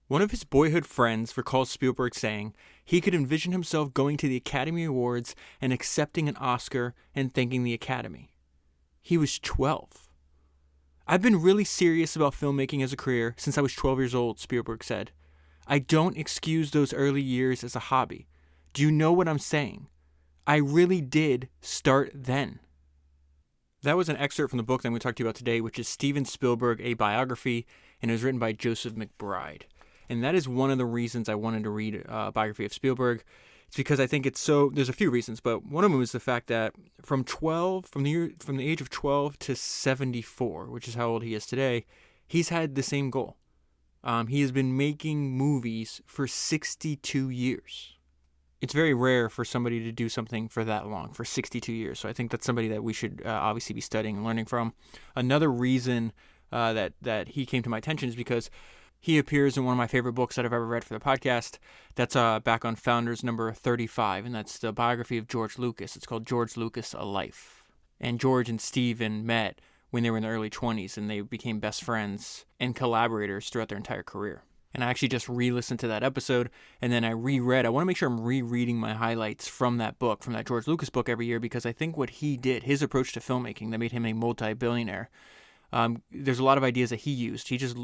One of his boyhood friends recalls Spielberg saying he could envision himself going to the Academy Awards and accepting an Oscar and thanking the Academy. He was 12. I've been really serious about filmmaking as a career since I was 12 years old, Spielberg said. I don't excuse those early years as a hobby. Do you know what I'm saying? I really did start then. That was an excerpt from the book that I'm going to talk to you about today, which is Steven Spielberg, A Biography, and it was written by Joseph McBride. And that is one of the reasons I wanted to read a biography of Spielberg. It's because I think it's so, there's a few reasons, but one of them is the fact that from the age of 12 to 74, which is how old he is today, he's had the same goal. He has been making movies for 62 years. It's very rare for somebody to do something for that long, for 62 years. So I think that's somebody that we should obviously be studying and learning from. Another reason that he came to my attention is because he appears in one of my favorite books that I've ever read for the podcast. That's back on Founders number 35, and that's the biography of George Lucas. It's called George Lucas, A Life. And George and Steven met when they were in their early 20s, and they became best friends and collaborators throughout their entire career. And I actually just re-listened to that episode, and then I reread. I want to make sure I'm rereading my highlights from that book, from that George Lucas book every year, because I think what he did, his approach to filmmaking that made him a multi-billionaire, there's a lot of ideas that he used. He just,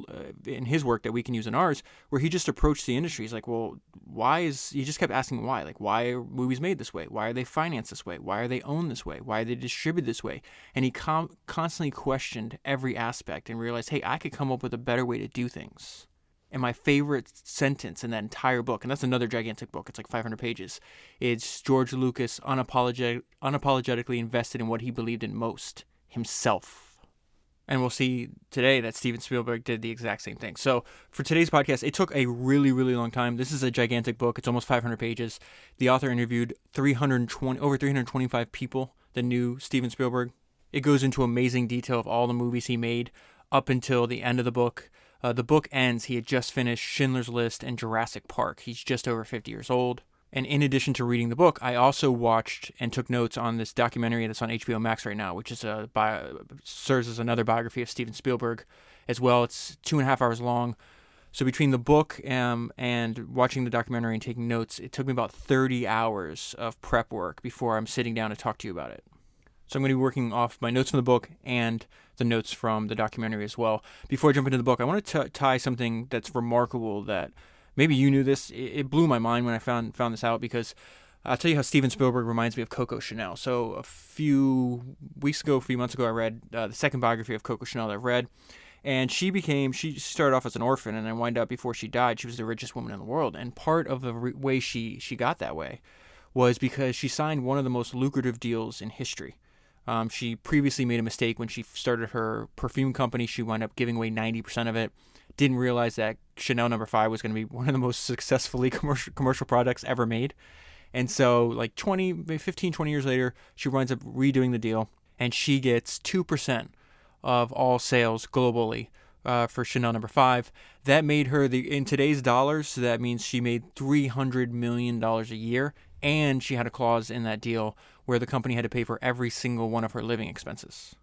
in his work that we can use in ours, where he just approached the industry. He's like, well, he just kept asking why. Like, why are movies made this way? Why are they financed this way? Why are they owned this way? Why are they distributed this way? And he constantly questioned every aspect and realized, hey, I could come up with a better way to do things. And my favorite sentence in that entire book, and that's another gigantic book, it's like 500 pages, it's George Lucas unapologetically invested in what he believed in most, himself. And we'll see today that Steven Spielberg did the exact same thing. So for today's podcast, it took a really, really long time. This is a gigantic book. It's almost 500 pages. The author interviewed over 325 people that knew Steven Spielberg. It goes into amazing detail of all the movies he made up until the end of the book. The book ends, he had just finished Schindler's List and Jurassic Park. He's just over 50 years old. And in addition to reading the book, I also watched and took notes on this documentary that's on HBO Max right now, which is serves as another biography of Steven Spielberg as well. It's 2.5 hours long. So between the book and watching the documentary and taking notes, it took me about 30 hours of prep work before I'm sitting down to talk to you about it. So I'm going to be working off my notes from the book and the notes from the documentary as well. Before I jump into the book, I want to tie something that's remarkable that maybe you knew this. It blew my mind when I found this out, because I'll tell you how Steven Spielberg reminds me of Coco Chanel. So a few months ago, I read the second biography of Coco Chanel that I've read. And she started off as an orphan, and I wind up, before she died, she was the richest woman in the world. And part of the way she got that way was because she signed one of the most lucrative deals in history. She previously made a mistake when she started her perfume company. She wound up giving away 90% of it. Didn't realize that Chanel No. 5 was going to be one of the most successfully commercial products ever made. And so like 15, 20 years later, she winds up redoing the deal, and she gets 2% of all sales globally for Chanel No. 5. That made her, in today's dollars, so that means she made $300 million a year. And she had a clause in that deal where the company had to pay for every single one of her living expenses.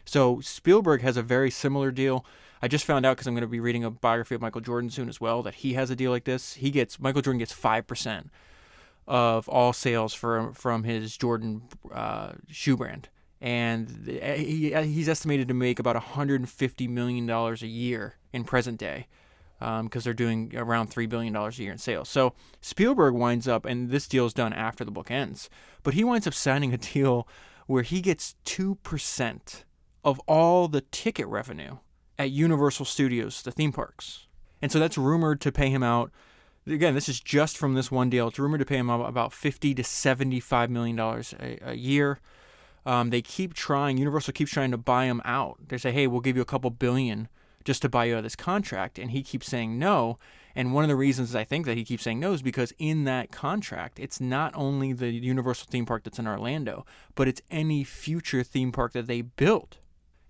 So Spielberg has a very similar deal. I just found out, because I'm going to be reading a biography of Michael Jordan soon as well, that he has a deal like this. Michael Jordan gets 5% of all sales from his Jordan shoe brand. And he's estimated to make about $150 million a year in present day, because they're doing around $3 billion a year in sales. So Spielberg winds up, and this deal is done after the book ends, but he winds up signing a deal where he gets 2% of all the ticket revenue at Universal Studios, the theme parks. And so that's rumored to pay him out. Again, this is just from this one deal. It's rumored to pay him out about $50 to $75 million a year. They keep trying. Universal keeps trying to buy him out. They say, hey, we'll give you a couple billion just to buy you out of this contract. And he keeps saying no. And one of the reasons I think that he keeps saying no is because in that contract, it's not only the Universal theme park that's in Orlando, but it's any future theme park that they build.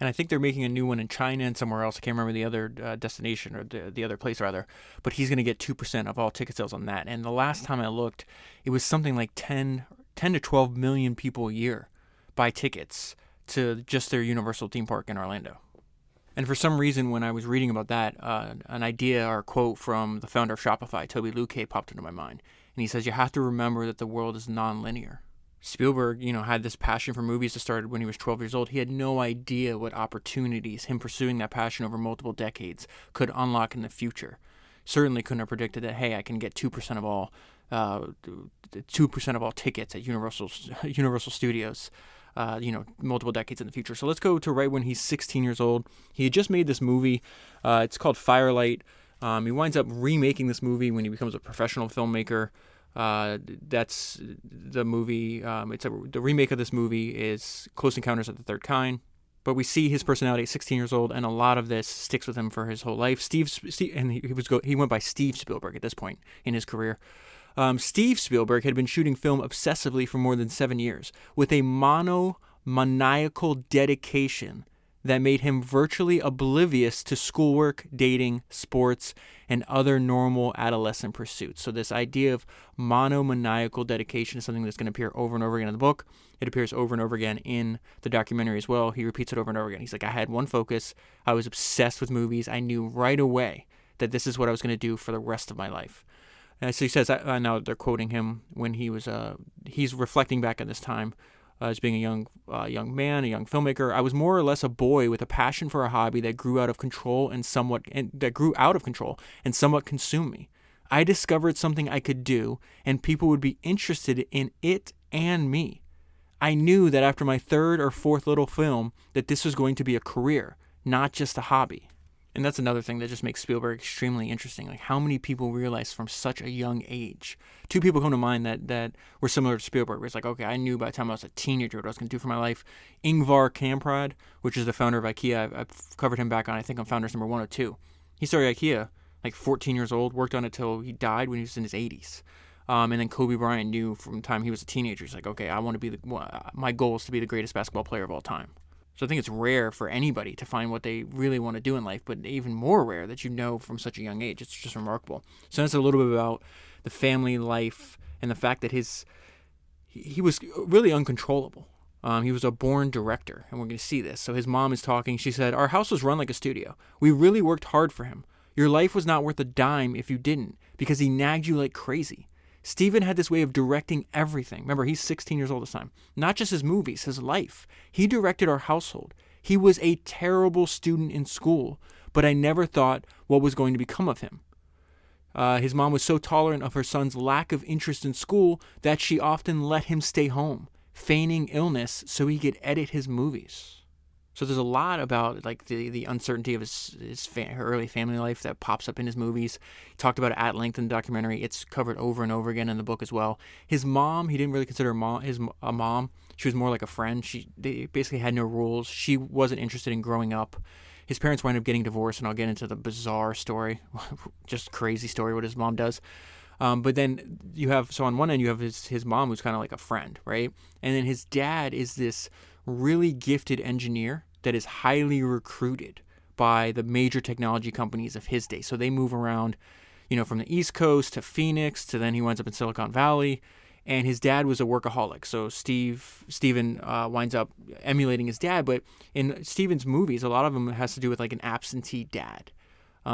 And I think they're making a new one in China and somewhere else. I can't remember the other destination, or the other place rather. But he's going to get 2% of all ticket sales on that. And the last time I looked, it was something like 10 to 12 million people a year buy tickets to just their Universal theme park in Orlando. And for some reason, when I was reading about that, an idea or a quote from the founder of Shopify, Toby Luque, popped into my mind. And he says, you have to remember that the world is nonlinear. Spielberg, had this passion for movies that started when he was 12 years old. He had no idea what opportunities him pursuing that passion over multiple decades could unlock in the future. Certainly couldn't have predicted that, hey, I can get 2% of all 2% of all tickets at Universal Studios, multiple decades in the future. So let's go to right when he's 16 years old. He had just made this movie. It's called Firelight. He winds up remaking this movie when he becomes a professional filmmaker. That's the movie. The remake of this movie is Close Encounters of the Third Kind. But we see his personality at 16 years old, and a lot of this sticks with him for his whole life. He went by Steve Spielberg at this point in his career. Steve Spielberg had been shooting film obsessively for more than 7 years with a maniacal dedication that made him virtually oblivious to schoolwork, dating, sports, and other normal adolescent pursuits. So this idea of maniacal dedication is something that's going to appear over and over again in the book. It appears over and over again in the documentary as well. He repeats it over and over again. He's like, I had one focus. I was obsessed with movies. I knew right away that this is what I was going to do for the rest of my life. So he says, now they're quoting him when he's reflecting back on this time as being a young man, a young filmmaker. I was more or less a boy with a passion for a hobby that grew out of control and somewhat consumed me. I discovered something I could do, and people would be interested in it and me. I knew that after my third or fourth little film that this was going to be a career, not just a hobby. And that's another thing that just makes Spielberg extremely interesting. Like, how many people realize from such a young age? Two people come to mind that were similar to Spielberg. Where it's like, okay, I knew by the time I was a teenager what I was going to do for my life. Ingvar Kamprad, which is the founder of IKEA. I've covered him back on, I think, on Founders number 102. He started IKEA like 14 years old, worked on it till he died when he was in his 80s. And then Kobe Bryant knew from the time he was a teenager. He's like, okay, I want to be my goal is to be the greatest basketball player of all time. So I think it's rare for anybody to find what they really want to do in life, but even more rare that from such a young age. It's just remarkable. So that's a little bit about the family life and the fact that he was really uncontrollable. He was a born director, and we're going to see this. So his mom is talking. She said, our house was run like a studio. We really worked hard for him. Your life was not worth a dime if you didn't, because he nagged you like crazy. Steven had this way of directing everything. Remember, he's 16 years old this time. Not just his movies, his life. He directed our household. He was a terrible student in school, but I never thought what was going to become of him. His mom was so tolerant of her son's lack of interest in school that she often let him stay home, feigning illness so he could edit his movies. So there's a lot about like the uncertainty of her early family life that pops up in his movies. He talked about it at length in the documentary. It's covered over and over again in the book as well. His mom, he didn't really consider a mom. She was more like a friend. They basically had no rules. She wasn't interested in growing up. His parents wind up getting divorced, and I'll get into the bizarre story, just crazy story what his mom does. But then on one end you have his mom, who's kind of like a friend, right? And then his dad is this really gifted engineer that is highly recruited by the major technology companies of his day. So they move around, from the East Coast to Phoenix to then he winds up in Silicon Valley. And his dad was a workaholic. So Steven winds up emulating his dad. But in Steven's movies, a lot of them has to do with like an absentee dad.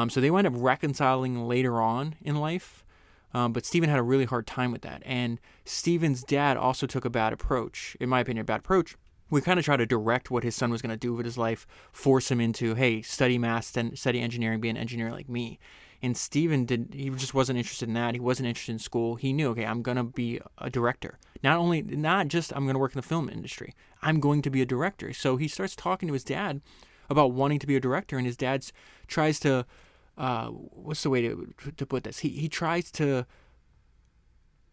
So they wind up reconciling later on in life. But Steven had a really hard time with that. And Steven's dad also took a bad approach. In my opinion, we kind of try to direct what his son was going to do with his life, force him into, hey, study math, study engineering, be an engineer like me. And Steven he just wasn't interested in that. He wasn't interested in school. He knew, okay, I'm going to be a director. Not just I'm going to work in the film industry. I'm going to be a director. So he starts talking to his dad about wanting to be a director, and his dad tries to, what's the way to put this? He tries to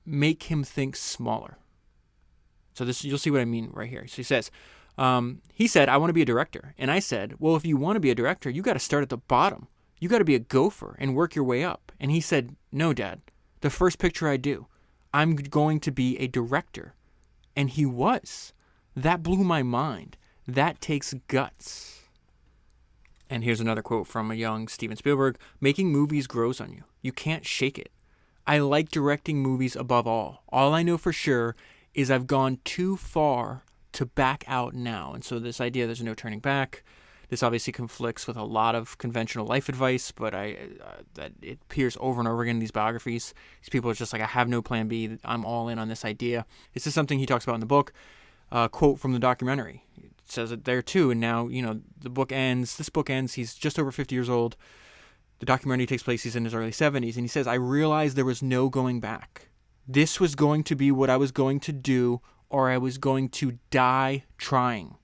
make him think smaller. So you'll see what I mean right here. So he says, he said, I want to be a director. And I said, well, if you want to be a director, you got to start at the bottom. You got to be a gopher and work your way up. And he said, no, Dad, the first picture I do, I'm going to be a director. And he was. That blew my mind. That takes guts. And here's another quote from a young Steven Spielberg. Making movies grows on you. You can't shake it. I like directing movies above all. All I know for sure is I've gone too far to back out now. And so this idea, there's no turning back. This obviously conflicts with a lot of conventional life advice, but that it appears over and over again in these biographies. These people are just like, I have no plan B. I'm all in on this idea. This is something he talks about in the book. Quote from the documentary. It says it there too. And now, the book ends. This book ends. He's just over 50 years old. The documentary takes place. He's in his early 70s. And he says, I realized there was no going back. This was going to be what I was going to do, or I was going to die trying.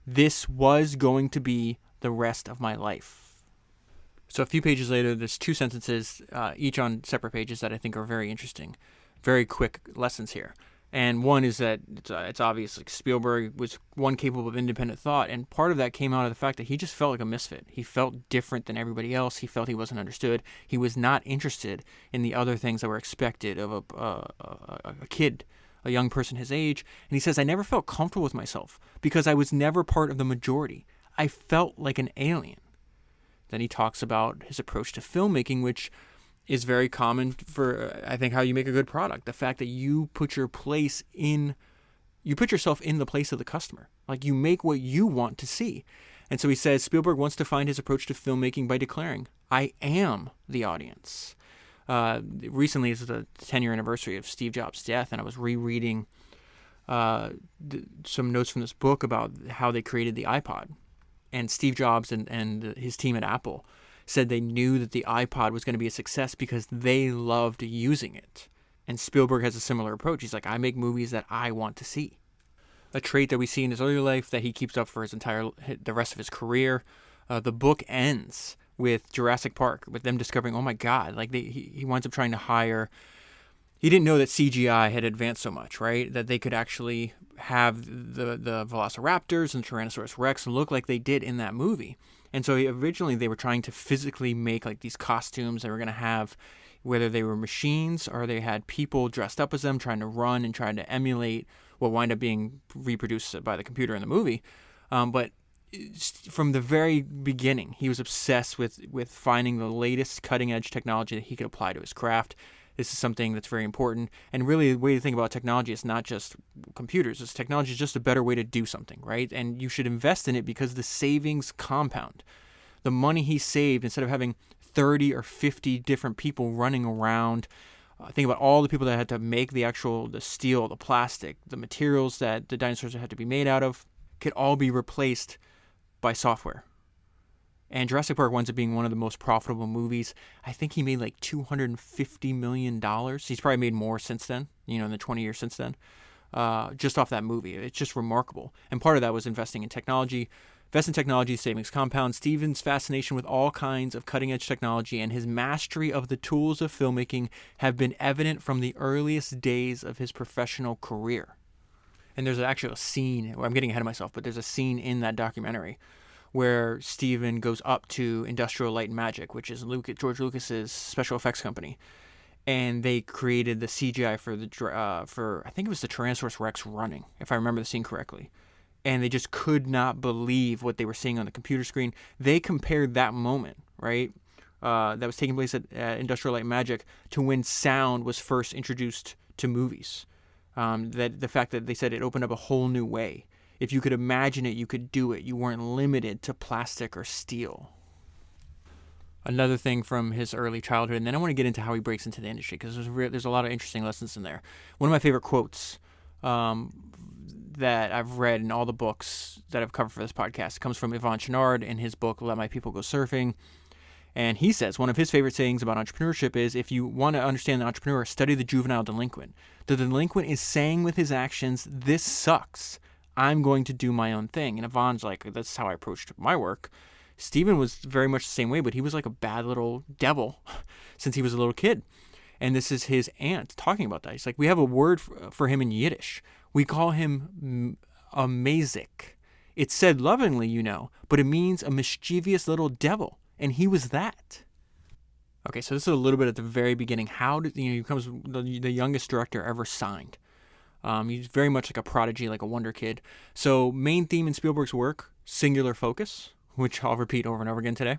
This was going to be the rest of my life. So a few pages later, there's two sentences, each on separate pages, that I think are very interesting. Very quick lessons here. And one is that it's obvious, like, Spielberg was one capable of independent thought, and part of that came out of the fact that he just felt like a misfit. He felt different than everybody else. He felt he wasn't understood. He was not interested in the other things that were expected of a kid, a young person his age. And he says, I never felt comfortable with myself because I was never part of the majority. I felt like an alien. Then he talks about his approach to filmmaking, which is very common for, I think, how you make a good product. The fact that you put yourself in the place of the customer. Like, you make what you want to see. And so he says Spielberg wants to find his approach to filmmaking by declaring, I am the audience. Recently is the 10-year anniversary of Steve Jobs' death, and I was rereading some notes from this book about how they created the iPod. And Steve Jobs and his team at Apple said they knew that the iPod was going to be a success because they loved using it. And Spielberg has a similar approach. He's like, I make movies that I want to see. A trait that we see in his early life that he keeps up for the rest of his career. The book ends with Jurassic Park, with them discovering, oh my God, like he winds up trying to hire. He didn't know that CGI had advanced so much, right? That they could actually have the Velociraptors and Tyrannosaurus Rex look like they did in that movie. And so originally they were trying to physically make like these costumes they were going to have, whether they were machines or they had people dressed up as them trying to run and trying to emulate what wind up being reproduced by the computer in the movie. But from the very beginning, he was obsessed with finding the latest cutting-edge technology that he could apply to his craft. This is something that's very important. And really, the way to think about technology is not just computers. Technology is just a better way to do something, right? And you should invest in it because the savings compound. The money he saved, instead of having 30 or 50 different people running around, think about all the people that had to make the steel, the plastic, the materials that the dinosaurs had to be made out of, could all be replaced by software. And Jurassic Park winds up being one of the most profitable movies. I think he made like $250 million. He's probably made more since then, in the 20 years since then, just off that movie. It's just remarkable. And part of that was investing in technology. Invest in technology, savings compound. Steven's fascination with all kinds of cutting-edge technology and his mastery of the tools of filmmaking have been evident from the earliest days of his professional career. And there's actually a scene, I'm getting ahead of myself, but there's a scene in that documentary where Steven goes up to Industrial Light and Magic, which is George Lucas's special effects company, and they created the CGI for I think it was the Tyrannosaurus Rex running, if I remember the scene correctly. And they just could not believe what they were seeing on the computer screen. They compared that moment, right, that was taking place at Industrial Light and Magic to when sound was first introduced to movies. That the fact that they said it opened up a whole new way. If you could imagine it, you could do it. You weren't limited to plastic or steel. Another thing from his early childhood, and then I want to get into how he breaks into the industry, because there's a lot of interesting lessons in there. One of my favorite quotes that I've read in all the books that I've covered for this podcast comes from Yvon Chouinard in his book, Let My People Go Surfing. And he says one of his favorite sayings about entrepreneurship is, if you want to understand the entrepreneur, study the juvenile delinquent. The delinquent is saying with his actions, this sucks. I'm going to do my own thing. And Yvonne's like, that's how I approached my work. Steven was very much the same way, but he was like a bad little devil since he was a little kid. And this is his aunt talking about that. He's like, we have a word for him in Yiddish. We call him a mazik. It's said lovingly, but it means a mischievous little devil. And he was that. Okay, so this is a little bit at the very beginning. How did he becomes the youngest director ever signed? He's very much like a prodigy, like a wonder kid. So main theme in Spielberg's work, singular focus, which I'll repeat over and over again today.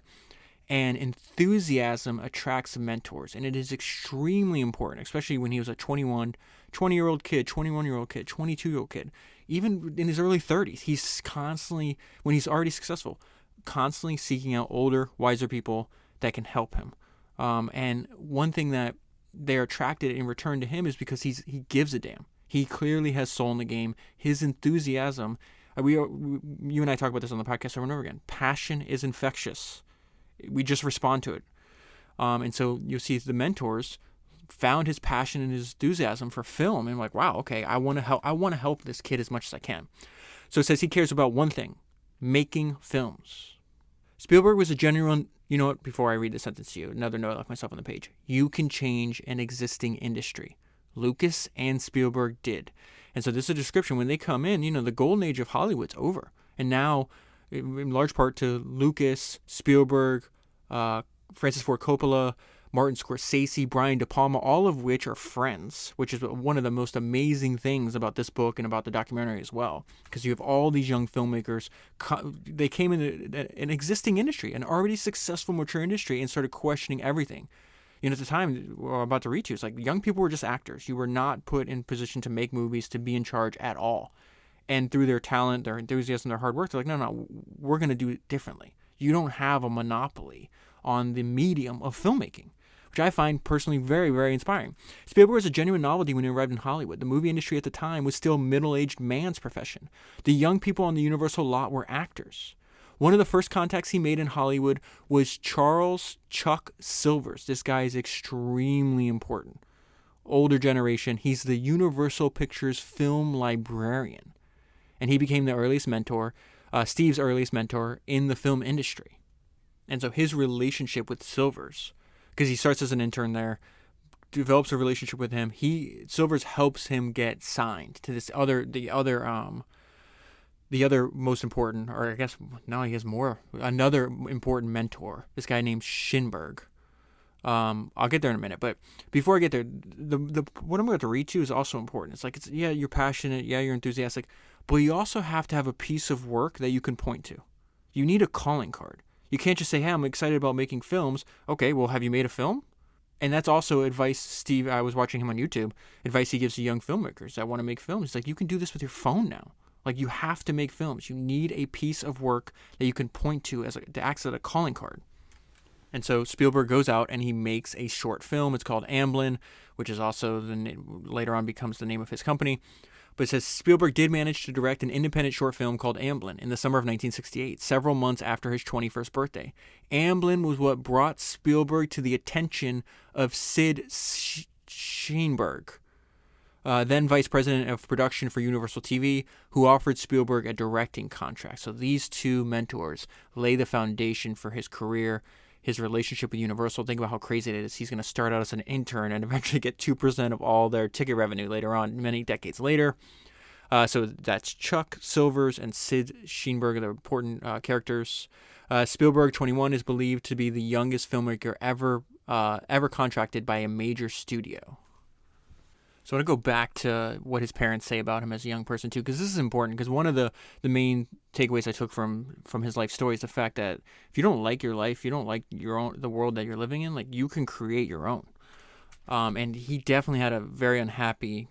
And enthusiasm attracts mentors. And it is extremely important, especially when he was a 20-year-old kid, 21-year-old kid, 22-year-old kid. Even in his early 30s, he's constantly, when he's already successful, constantly seeking out older, wiser people that can help him. And one thing that they're attracted in return to him is because he gives a damn. He clearly has soul in the game. His enthusiasm, you and I talk about this on the podcast over and over again. Passion is infectious. We just respond to it. And so you see the mentors found his passion and his enthusiasm for film, and like, wow, okay, I want to help. I want to help this kid as much as I can. So it says he cares about one thing: making films. Spielberg was a genuine. You know what? Before I read the sentence to you, another note I left myself on the page. You can change an existing industry. Lucas and Spielberg did. And so this is a description. When they come in, the golden age of Hollywood's over. And now, in large part to Lucas, Spielberg, Francis Ford Coppola, Martin Scorsese, Brian De Palma, all of which are friends, which is one of the most amazing things about this book and about the documentary as well. Because you have all these young filmmakers, they came into an existing industry, an already successful, mature industry, and started questioning everything. At the time, we're about to read to, it's like young people were just actors. You were not put in position to make movies, to be in charge at all. And through their talent, their enthusiasm, their hard work, they're like, no, we're going to do it differently. You don't have a monopoly on the medium of filmmaking, which I find personally very, very inspiring. Spielberg was a genuine novelty when he arrived in Hollywood. The movie industry at the time was still middle-aged man's profession. The young people on the Universal lot were actors. One of the first contacts he made in Hollywood was Charles Chuck Silvers. This guy is extremely important. Older generation. He's the Universal Pictures film librarian. And he became the earliest mentor, Steve's earliest mentor in the film industry. And so his relationship with Silvers, because he starts as an intern there, develops a relationship with him. Silvers helps him get signed to the other most important, or I guess now he has another important mentor, this guy named Schinberg. I'll get there in a minute, but before I get there, the what I'm going to read to you is also important. It's like, you're passionate, you're enthusiastic, but you also have to have a piece of work that you can point to. You need a calling card. You can't just say, hey, I'm excited about making films. Okay, well, have you made a film? And that's also advice I was watching him on YouTube, advice he gives to young filmmakers that want to make films. It's like, you can do this with your phone now. Like, you have to make films. You need a piece of work that you can point to to act as a calling card. And so Spielberg goes out and he makes a short film. It's called Amblin, which is also later on becomes the name of his company. But it says Spielberg did manage to direct an independent short film called Amblin in the summer of 1968, several months after his 21st birthday. Amblin was what brought Spielberg to the attention of Sid Sheinberg, then vice president of production for Universal TV, who offered Spielberg a directing contract. So these two mentors lay the foundation for his career, his relationship with Universal. Think about how crazy it is. He's going to start out as an intern and eventually get 2% of all their ticket revenue later on, many decades later. So that's Chuck Silvers and Sid Sheinberg, the important characters. Spielberg, 21, is believed to be the youngest filmmaker ever contracted by a major studio. So I want to go back to what his parents say about him as a young person too, because this is important. Because one of the main takeaways I took from his life story is the fact that if you don't like your life, you don't like the world that you're living in, like, you can create your own. And he definitely had a very unhappy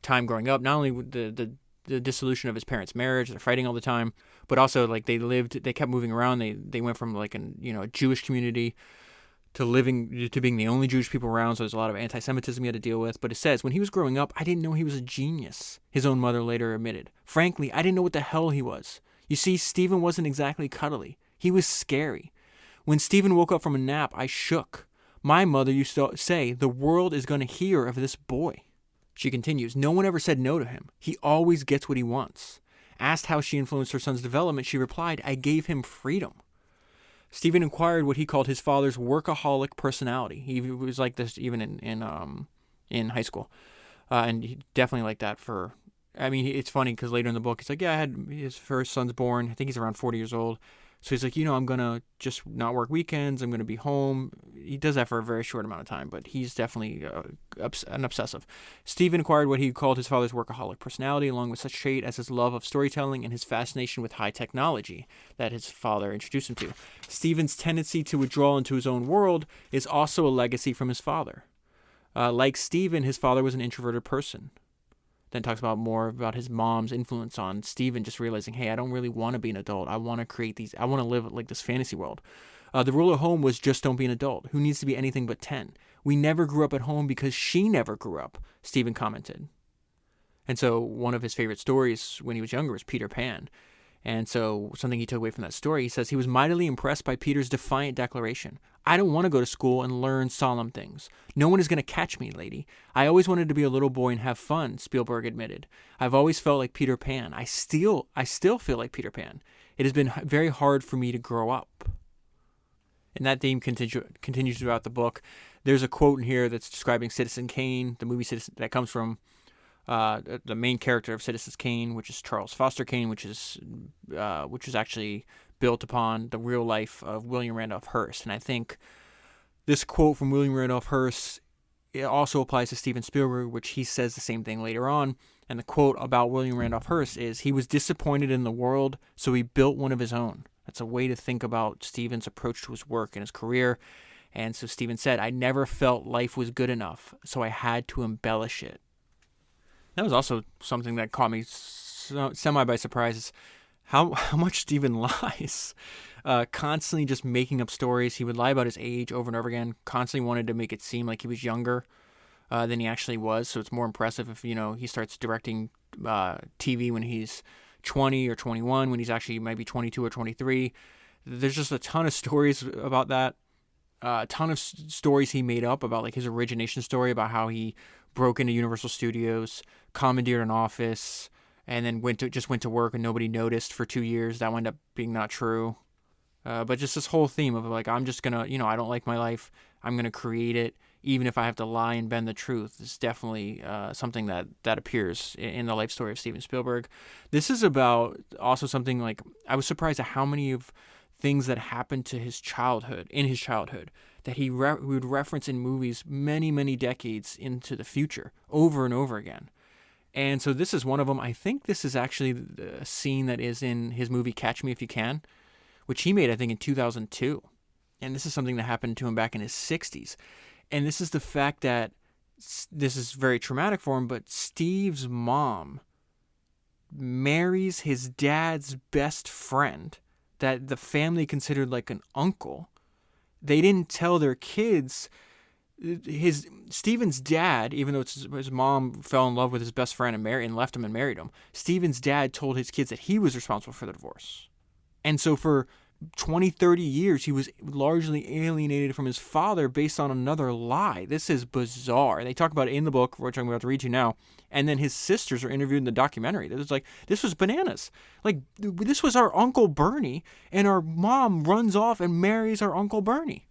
time growing up. Not only with the dissolution of his parents' marriage, they're fighting all the time, but also they kept moving around. They went from a Jewish community to being the only Jewish people around, so there's a lot of anti-Semitism he had to deal with. But it says, when he was growing up, I didn't know he was a genius, his own mother later admitted. Frankly, I didn't know what the hell he was. You see, Stephen wasn't exactly cuddly. He was scary. When Stephen woke up from a nap, I shook. My mother used to say, the world is going to hear of this boy. She continues, no one ever said no to him. He always gets what he wants. Asked how she influenced her son's development, she replied, I gave him freedom. Stephen inquired what he called his father's workaholic personality. He was like this even in high school. And he definitely like that it's funny because later in the book, it's like, I had his first son's born. I think he's around 40 years old. So he's like, I'm going to just not work weekends. I'm going to be home. He does that for a very short amount of time, but he's definitely an obsessive. Stephen acquired what he called his father's workaholic personality, along with such trait as his love of storytelling and his fascination with high technology that his father introduced him to. Stephen's tendency to withdraw into his own world is also a legacy from his father. Like Stephen, his father was an introverted person. Then talks about more about his mom's influence on Steven, just realizing, hey, I don't really want to be an adult. I want to create these. I want to live like this fantasy world. The rule at home was just don't be an adult. Who needs to be anything but 10? We never grew up at home because she never grew up, Steven commented. And so one of his favorite stories when he was younger was Peter Pan. And so something he took away from that story, he says he was mightily impressed by Peter's defiant declaration. I don't want to go to school and learn solemn things. No one is going to catch me, lady. I always wanted to be a little boy and have fun, Spielberg admitted. I've always felt like Peter Pan. I still feel like Peter Pan. It has been very hard for me to grow up. And that theme continues throughout the book. There's a quote in here that's describing Citizen Kane, the movie Citizen, that comes from the main character of Citizen Kane, which is Charles Foster Kane, which is actually built upon the real life of William Randolph Hearst. And I think this quote from William Randolph Hearst, it also applies to Steven Spielberg, which he says the same thing later on. And the quote about William Randolph Hearst is, he was disappointed in the world, so he built one of his own. That's a way to think about Steven's approach to his work and his career. And so Steven said, I never felt life was good enough, so I had to embellish it. That was also something that caught me semi by surprise, is how much Steven lies. Constantly just making up stories. He would lie about his age over and over again, constantly wanted to make it seem like he was younger than he actually was. So it's more impressive if, he starts directing TV when he's 20 or 21, when he's actually maybe 22 or 23. There's just a ton of stories about that. A ton of stories he made up about like his origination story, about how he broke into Universal Studios, commandeered an office, and then went to work and nobody noticed for 2 years. That wound up being not true. But just this whole theme of like, I'm just gonna, I don't like my life. I'm gonna create it, even if I have to lie and bend the truth. Is definitely something that appears in the life story of Steven Spielberg. This is about also something like, I was surprised at how many of things that happened to his childhood, that he would reference in movies many, many decades into the future, over and over again. And so this is one of them. I think this is actually the scene that is in his movie Catch Me If You Can, which he made, I think, in 2002. And this is something that happened to him back in his 60s. And this is the fact that this is very traumatic for him, but Steve's mom marries his dad's best friend that the family considered like an uncle. They didn't tell their kids. Steven's dad, even though his mom fell in love with his best friend and left him and married him, Steven's dad told his kids that he was responsible for the divorce. And so for 20, 30 years, he was largely alienated from his father based on another lie. This is bizarre. They talk about it in the book, which I'm about to read you now. And then his sisters are interviewed in the documentary. It was like, this was bananas. Like, this was our Uncle Bernie, and our mom runs off and marries our Uncle Bernie.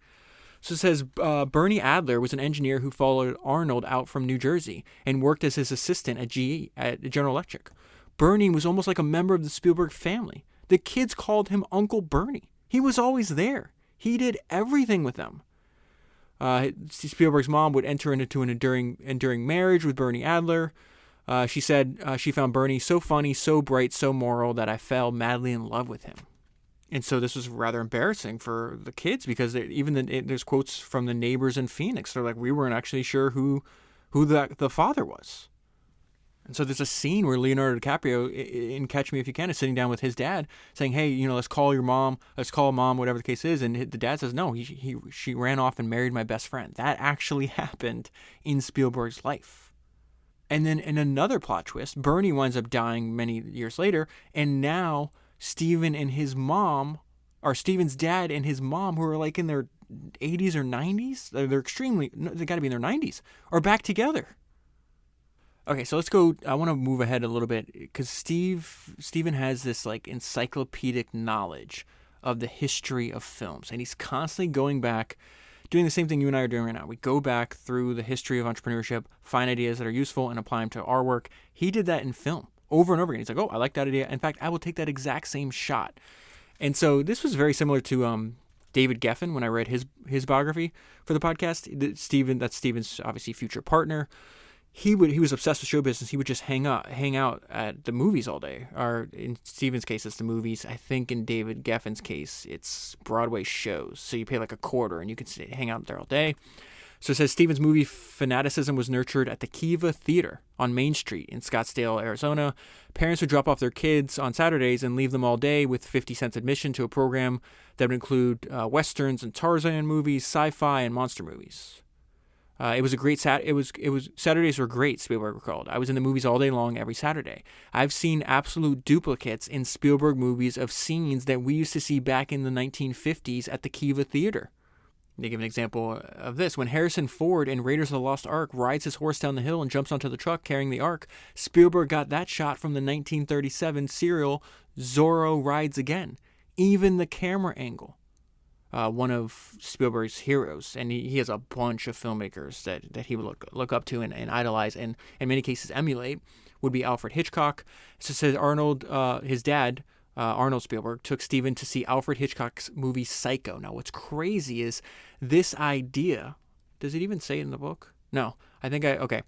So it says, Bernie Adler was an engineer who followed Arnold out from New Jersey and worked as his assistant at GE, at General Electric. Bernie was almost like a member of the Spielberg family. The kids called him Uncle Bernie. He was always there. He did everything with them. Spielberg's mom would enter into an enduring marriage with Bernie Adler. She said she found Bernie so funny, so bright, so moral that I fell madly in love with him. And so this was rather embarrassing for the kids, because there's quotes from the neighbors in Phoenix. They're like, we weren't actually sure who the father was. And so there's a scene where Leonardo DiCaprio in Catch Me If You Can is sitting down with his dad saying, hey, let's call mom, whatever the case is. And the dad says, no, she ran off and married my best friend. That actually happened in Spielberg's life. And then in another plot twist, Bernie winds up dying many years later. And now Steven's dad and his mom, who are like in their 80s or 90s, they got to be in their 90s, are back together. Okay, so let's go. I want to move ahead a little bit, because Steven has this like encyclopedic knowledge of the history of films, and he's constantly going back, doing the same thing you and I are doing right now. We go back through the history of entrepreneurship, find ideas that are useful, and apply them to our work. He did that in film over and over again. He's like, oh, I like that idea. In fact, I will take that exact same shot. And so this was very similar to David Geffen when I read his biography for the podcast. That's Steven's obviously future partner. He was obsessed with show business. He would just hang out at the movies all day. Or in Steven's case, it's the movies. I think in David Geffen's case, it's Broadway shows. So you pay like $0.25 and you can hang out there all day. So it says Steven's movie fanaticism was nurtured at the Kiva Theater on Main Street in Scottsdale, Arizona. Parents would drop off their kids on Saturdays and leave them all day with 50 cents admission to a program that would include westerns and Tarzan movies, sci-fi, and monster movies. It was a great Saturdays were great, Spielberg recalled. I was in the movies all day long every Saturday. I've seen absolute duplicates in Spielberg movies of scenes that we used to see back in the 1950s at the Kiva Theater. They give an example of this. When Harrison Ford in Raiders of the Lost Ark rides his horse down the hill and jumps onto the truck carrying the Ark, Spielberg got that shot from the 1937 serial Zorro Rides Again. Even the camera angle. One of Spielberg's heroes, and he has a bunch of filmmakers that he would look up to and idolize, and in many cases emulate, would be Alfred Hitchcock. So it says Arnold, his dad, Arnold Spielberg, took Steven to see Alfred Hitchcock's movie Psycho. Now, what's crazy is this idea. Does it even say it in the book? No. Okay.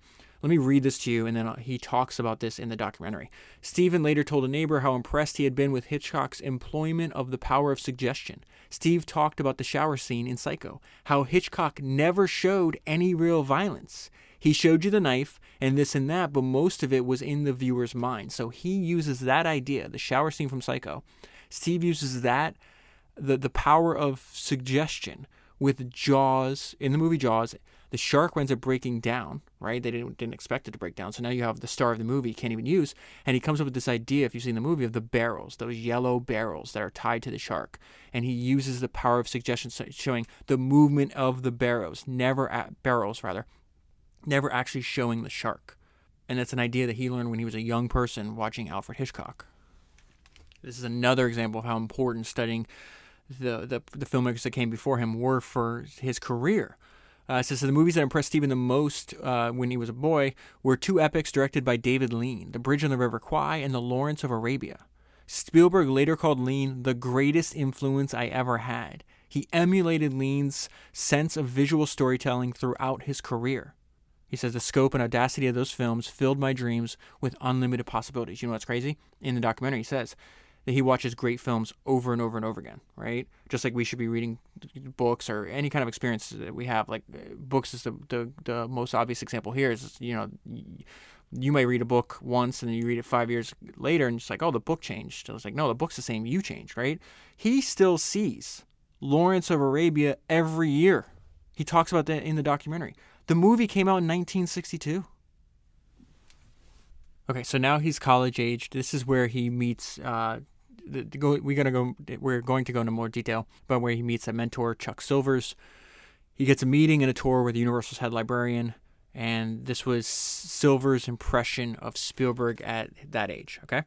Let me read this to you, and then he talks about this in the documentary. Steven later told a neighbor how impressed he had been with Hitchcock's employment of the power of suggestion. Steve talked about the shower scene in Psycho, how Hitchcock never showed any real violence. He showed you the knife and this and that, but most of it was in the viewer's mind. So he uses that idea, the shower scene from Psycho. Steve uses that, the power of suggestion with Jaws, in the movie Jaws. The shark winds up breaking down, right? They didn't expect it to break down. So now you have the star of the movie you can't even use. And he comes up with this idea, if you've seen the movie, of the barrels, those yellow barrels that are tied to the shark. And he uses the power of suggestion, showing the movement of the barrels, never actually showing the shark. And that's an idea that he learned when he was a young person watching Alfred Hitchcock. This is another example of how important studying the filmmakers that came before him were for his career. It says the movies that impressed Steven the most when he was a boy were two epics directed by David Lean, The Bridge on the River Kwai and The Lawrence of Arabia. Spielberg later called Lean the greatest influence I ever had. He emulated Lean's sense of visual storytelling throughout his career. He says the scope and audacity of those films filled my dreams with unlimited possibilities. You know what's crazy? In the documentary, he says that he watches great films over and over and over again, right? Just like we should be reading books or any kind of experience that we have. Like books is the most obvious example here is, you might read a book once and then you read it 5 years later and it's like, oh, the book changed. I was like, no, the book's the same. You changed, right? He still sees Lawrence of Arabia every year. He talks about that in the documentary. The movie came out in 1962. Okay, so now he's college aged. This is where he meets. We're going to go into more detail about where he meets a mentor, Chuck Silvers. He gets a meeting and a tour with Universal's head librarian, and this was Silvers' impression of Spielberg at that age. Okay,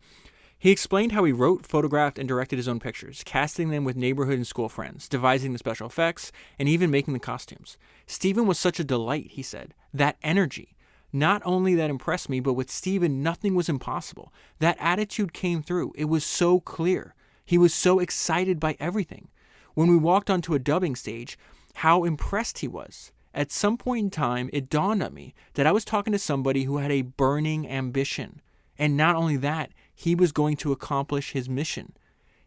he explained how he wrote, photographed, and directed his own pictures, casting them with neighborhood and school friends, devising the special effects, and even making the costumes. Steven was such a delight, he said. That energy. Not only that impressed me, but with Steven, nothing was impossible. That attitude came through. It was so clear. He was so excited by everything. When we walked onto a dubbing stage, how impressed he was. At some point in time, it dawned on me that I was talking to somebody who had a burning ambition. And not only that, he was going to accomplish his mission.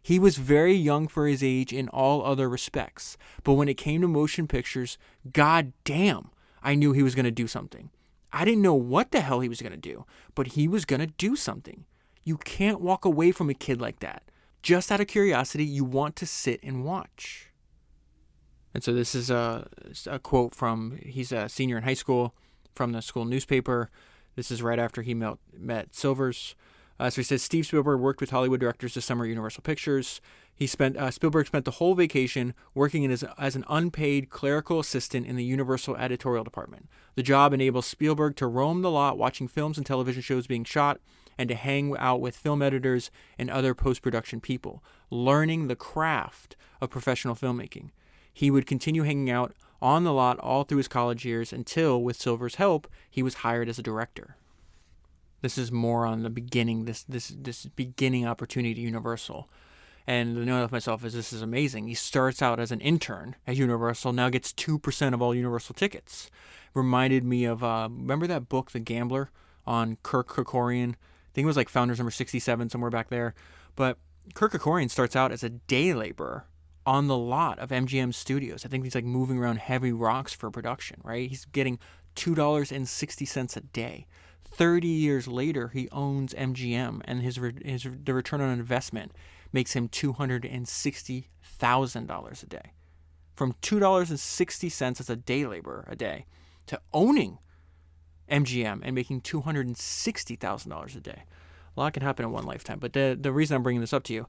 He was very young for his age in all other respects. But when it came to motion pictures, god damn, I knew he was going to do something. I didn't know what the hell he was going to do, but he was going to do something. You can't walk away from a kid like that. Just out of curiosity, you want to sit and watch. And so this is a quote from, he's a senior in high school, from the school newspaper. This is right after he met Silvers. So he says, Steve Spielberg worked with Hollywood directors this summer at Universal Pictures. Spielberg spent the whole vacation working as an unpaid clerical assistant in the Universal editorial department. The job enables Spielberg to roam the lot watching films and television shows being shot and to hang out with film editors and other post-production people, learning the craft of professional filmmaking. He would continue hanging out on the lot all through his college years until, with Silver's help, he was hired as a director. This is more on the beginning, this beginning opportunity to Universal. And the note of myself is this is amazing. He starts out as an intern at Universal, now gets 2% of all Universal tickets. Reminded me of, remember that book, The Gambler, on Kirk Kerkorian? I think it was like Founders number 67, somewhere back there. But Kirk Kerkorian starts out as a day laborer on the lot of MGM studios. I think he's like moving around heavy rocks for production, right? He's getting $2.60 a day. 30 years later, he owns MGM, and the return on investment makes him $260,000 a day. From $2.60 as a day laborer a day to owning MGM and making $260,000 a day. A lot can happen in one lifetime. But the reason I'm bringing this up to you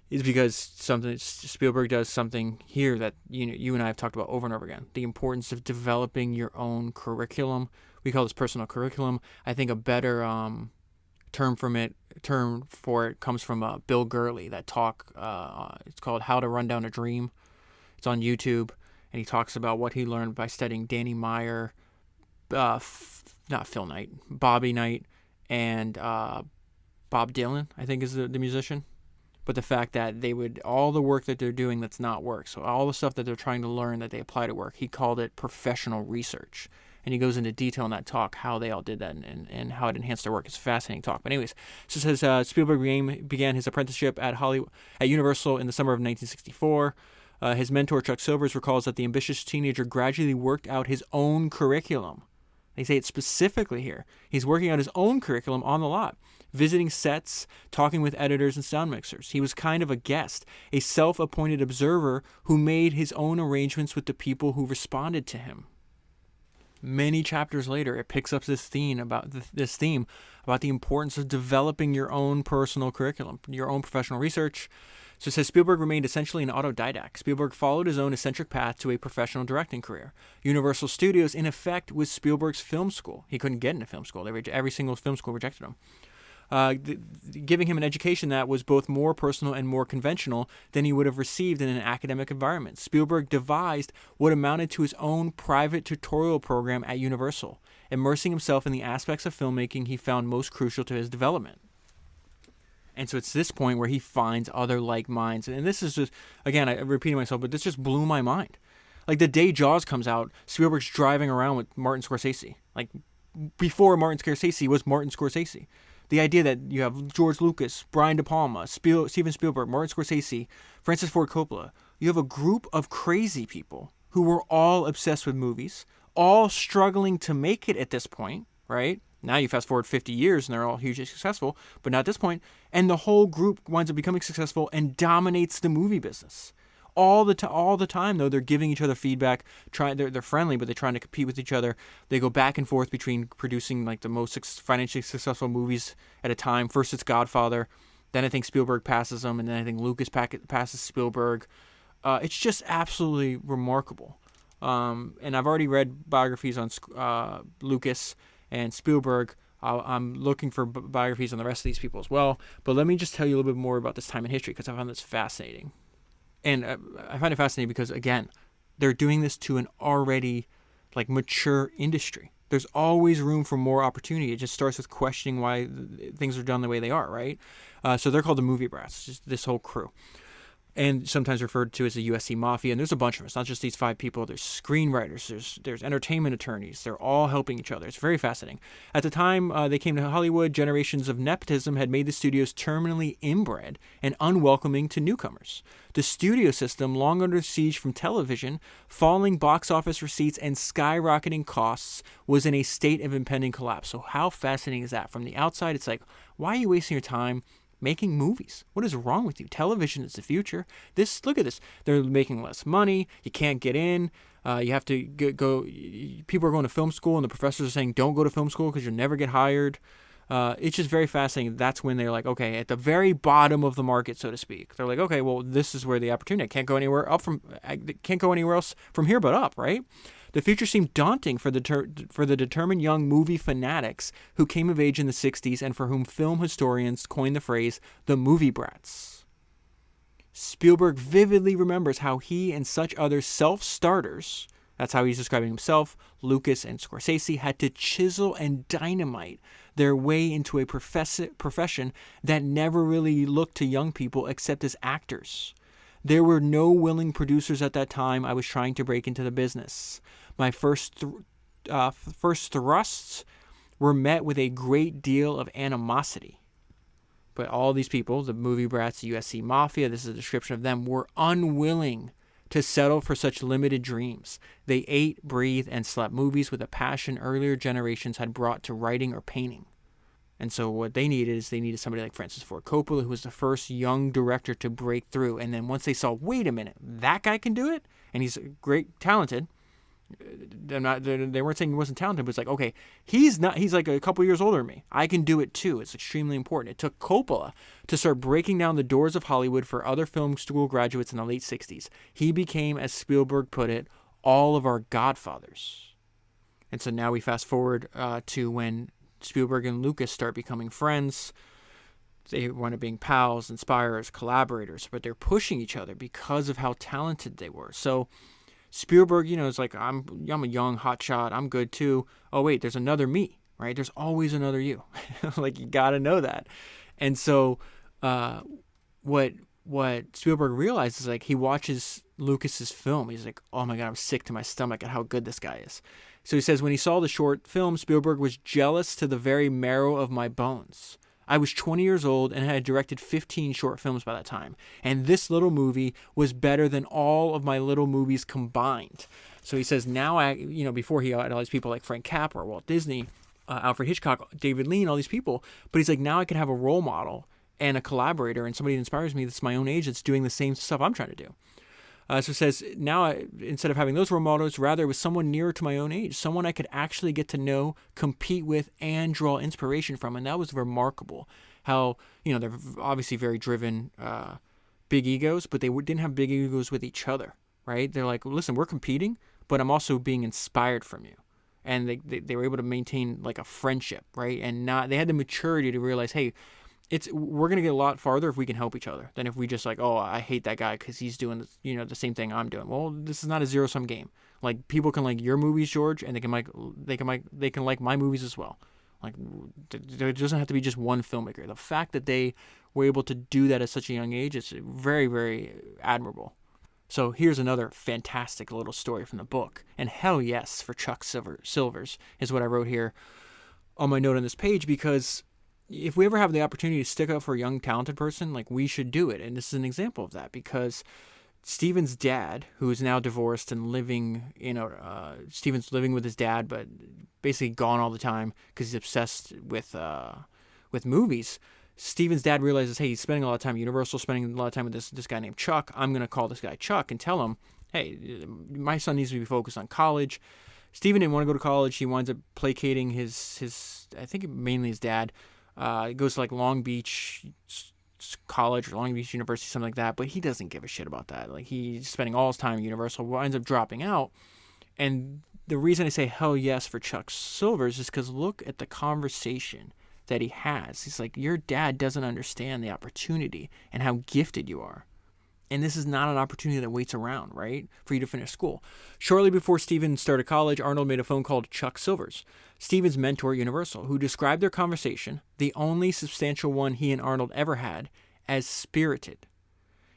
is because Spielberg does something here that you and I have talked about over and over again. The importance of developing your own curriculum. We call this personal curriculum. I think a better term for it comes from Bill Gurley, that talk. It's called How to Run Down a Dream. It's on YouTube, and he talks about what he learned by studying Danny Meyer, not Phil Knight, Bobby Knight, and Bob Dylan, I think is the musician. But the fact that all the work that they're doing that's not work, so all the stuff that they're trying to learn that they apply to work, he called it professional research. And he goes into detail in that talk how they all did that and how it enhanced their work. It's a fascinating talk. But anyways, so it says Spielberg began his apprenticeship at Universal in the summer of 1964. His mentor, Chuck Silvers, recalls that the ambitious teenager gradually worked out his own curriculum. They say it specifically here. He's working out his own curriculum on the lot, visiting sets, talking with editors and sound mixers. He was kind of a guest, a self-appointed observer who made his own arrangements with the people who responded to him. Many chapters later, it picks up this theme about the importance of developing your own personal curriculum, your own professional research. So it says Spielberg remained essentially an autodidact. Spielberg followed his own eccentric path to a professional directing career. Universal Studios, in effect, was Spielberg's film school. He couldn't get into film school. Every single film school rejected him, giving him an education that was both more personal and more conventional than he would have received in an academic environment. Spielberg devised what amounted to his own private tutorial program at Universal, immersing himself in the aspects of filmmaking he found most crucial to his development. And so it's this point where he finds other like minds. And this is just, again, I'm repeating myself, but this just blew my mind. Like the day Jaws comes out, Spielberg's driving around with Martin Scorsese. Like before Martin Scorsese was Martin Scorsese. The idea that you have George Lucas, Brian De Palma, Steven Spielberg, Martin Scorsese, Francis Ford Coppola. You have a group of crazy people who were all obsessed with movies, all struggling to make it at this point, right? Now you fast forward 50 years and they're all hugely successful, but not at this point. And the whole group winds up becoming successful and dominates the movie business. All the time, though, they're giving each other feedback. They're friendly, but they're trying to compete with each other. They go back and forth between producing like the most financially successful movies at a time. First, it's Godfather. Then I think Spielberg passes them, and then I think Lucas passes Spielberg. It's just absolutely remarkable. And I've already read biographies on Lucas and Spielberg. I'm looking for biographies on the rest of these people as well. But let me just tell you a little bit more about this time in history because I found this fascinating. And I find it fascinating because, again, they're doing this to an already like mature industry. There's always room for more opportunity. It just starts with questioning why things are done the way they are, right? So they're called the movie brats, just this whole crew. And sometimes referred to as the USC Mafia. And there's a bunch of them. It's not just these 5 people. There's screenwriters. There's entertainment attorneys. They're all helping each other. It's very fascinating. At the time they came to Hollywood, generations of nepotism had made the studios terminally inbred and unwelcoming to newcomers. The studio system, long under siege from television, falling box office receipts, and skyrocketing costs, was in a state of impending collapse. So how fascinating is that? From the outside, it's like, why are you wasting your time making movies? What is wrong with you? Television is the future. Look at this. They're making less money. You can't get in. You have to go. People are going to film school, and the professors are saying, don't go to film school because you'll never get hired. It's just very fascinating. That's when they're like, okay, at the very bottom of the market, so to speak. They're like, okay, well, this is where the opportunity. I can't go anywhere else from here but up, right? The future seemed daunting for the determined young movie fanatics who came of age in the 60s and for whom film historians coined the phrase, the movie brats. Spielberg vividly remembers how he and such other self-starters, that's how he's describing himself, Lucas and Scorsese, had to chisel and dynamite their way into a profession that never really looked to young people except as actors. There were no willing producers at that time. I was trying to break into the business. My first thrusts were met with a great deal of animosity. But all these people, the movie brats, the USC Mafia, this is a description of them, were unwilling to settle for such limited dreams. They ate, breathed, and slept movies with a passion earlier generations had brought to writing or painting. And so what they needed is they needed somebody like Francis Ford Coppola, who was the first young director to break through. And then once they saw, wait a minute, that guy can do it? And he's great, talented. They weren't saying he wasn't talented, but it's like, okay, he's like a couple years older than me. I can do it too. It's extremely important. It took Coppola to start breaking down the doors of Hollywood for other film school graduates in the late 60s. He became, as Spielberg put it, all of our godfathers. And so now we fast forward to when Spielberg and Lucas start becoming friends. They wind up being pals, inspirers, collaborators, but they're pushing each other because of how talented they were. So Spielberg, is like, I'm a young hotshot. I'm good too. Oh, wait, there's another me, right? There's always another you. Like, you got to know that. And so what Spielberg realizes is, like, he watches Lucas's film. He's like, oh my God, I'm sick to my stomach at how good this guy is. So he says, when he saw the short film, Spielberg was jealous to the very marrow of my bones. I was 20 years old and had directed 15 short films by that time. And this little movie was better than all of my little movies combined. So he says, now before he had all these people like Frank Capra, Walt Disney, Alfred Hitchcock, David Lean, all these people. But he's like, now I can have a role model and a collaborator and somebody that inspires me that's my own age that's doing the same stuff I'm trying to do. So it says, now instead of having those role models, rather it was someone nearer to my own age, someone I could actually get to know, compete with, and draw inspiration from. And that was remarkable. How, they're obviously very driven, big egos, but they didn't have big egos with each other, right? They're like, listen, we're competing, but I'm also being inspired from you. And they were able to maintain like a friendship, right? And they had the maturity to realize, hey, we're going to get a lot farther if we can help each other than if we just like, oh, I hate that guy because he's doing the same thing I'm doing. Well, this is not a zero-sum game. Like, people can like your movies, George, and they can like my movies as well. Like, there doesn't have to be just one filmmaker. The fact that they were able to do that at such a young age is very, very admirable. So here's another fantastic little story from the book. And hell yes for Chuck Silvers is what I wrote here on my note on this page, because if we ever have the opportunity to stick up for a young, talented person, like, we should do it. And this is an example of that, because Steven's dad, who is now divorced and living, Steven's living with his dad, but basically gone all the time because he's obsessed with movies. Steven's dad realizes, hey, he's spending a lot of time at Universal, spending a lot of time with this guy named Chuck. I'm going to call this guy Chuck and tell him, hey, my son needs to be focused on college. Steven didn't want to go to college. He winds up placating his I think mainly his dad. He goes to like Long Beach College or Long Beach University, something like that, but he doesn't give a shit about that. Like, he's spending all his time at Universal, winds up dropping out. And the reason I say hell yes for Chuck Silvers is because look at the conversation that he has. He's like, your dad doesn't understand the opportunity and how gifted you are. And this is not an opportunity that waits around, right, for you to finish school. Shortly before Steven started college, Arnold made a phone call to Chuck Silvers, Steven's mentor at Universal, who described their conversation, the only substantial one he and Arnold ever had, as spirited.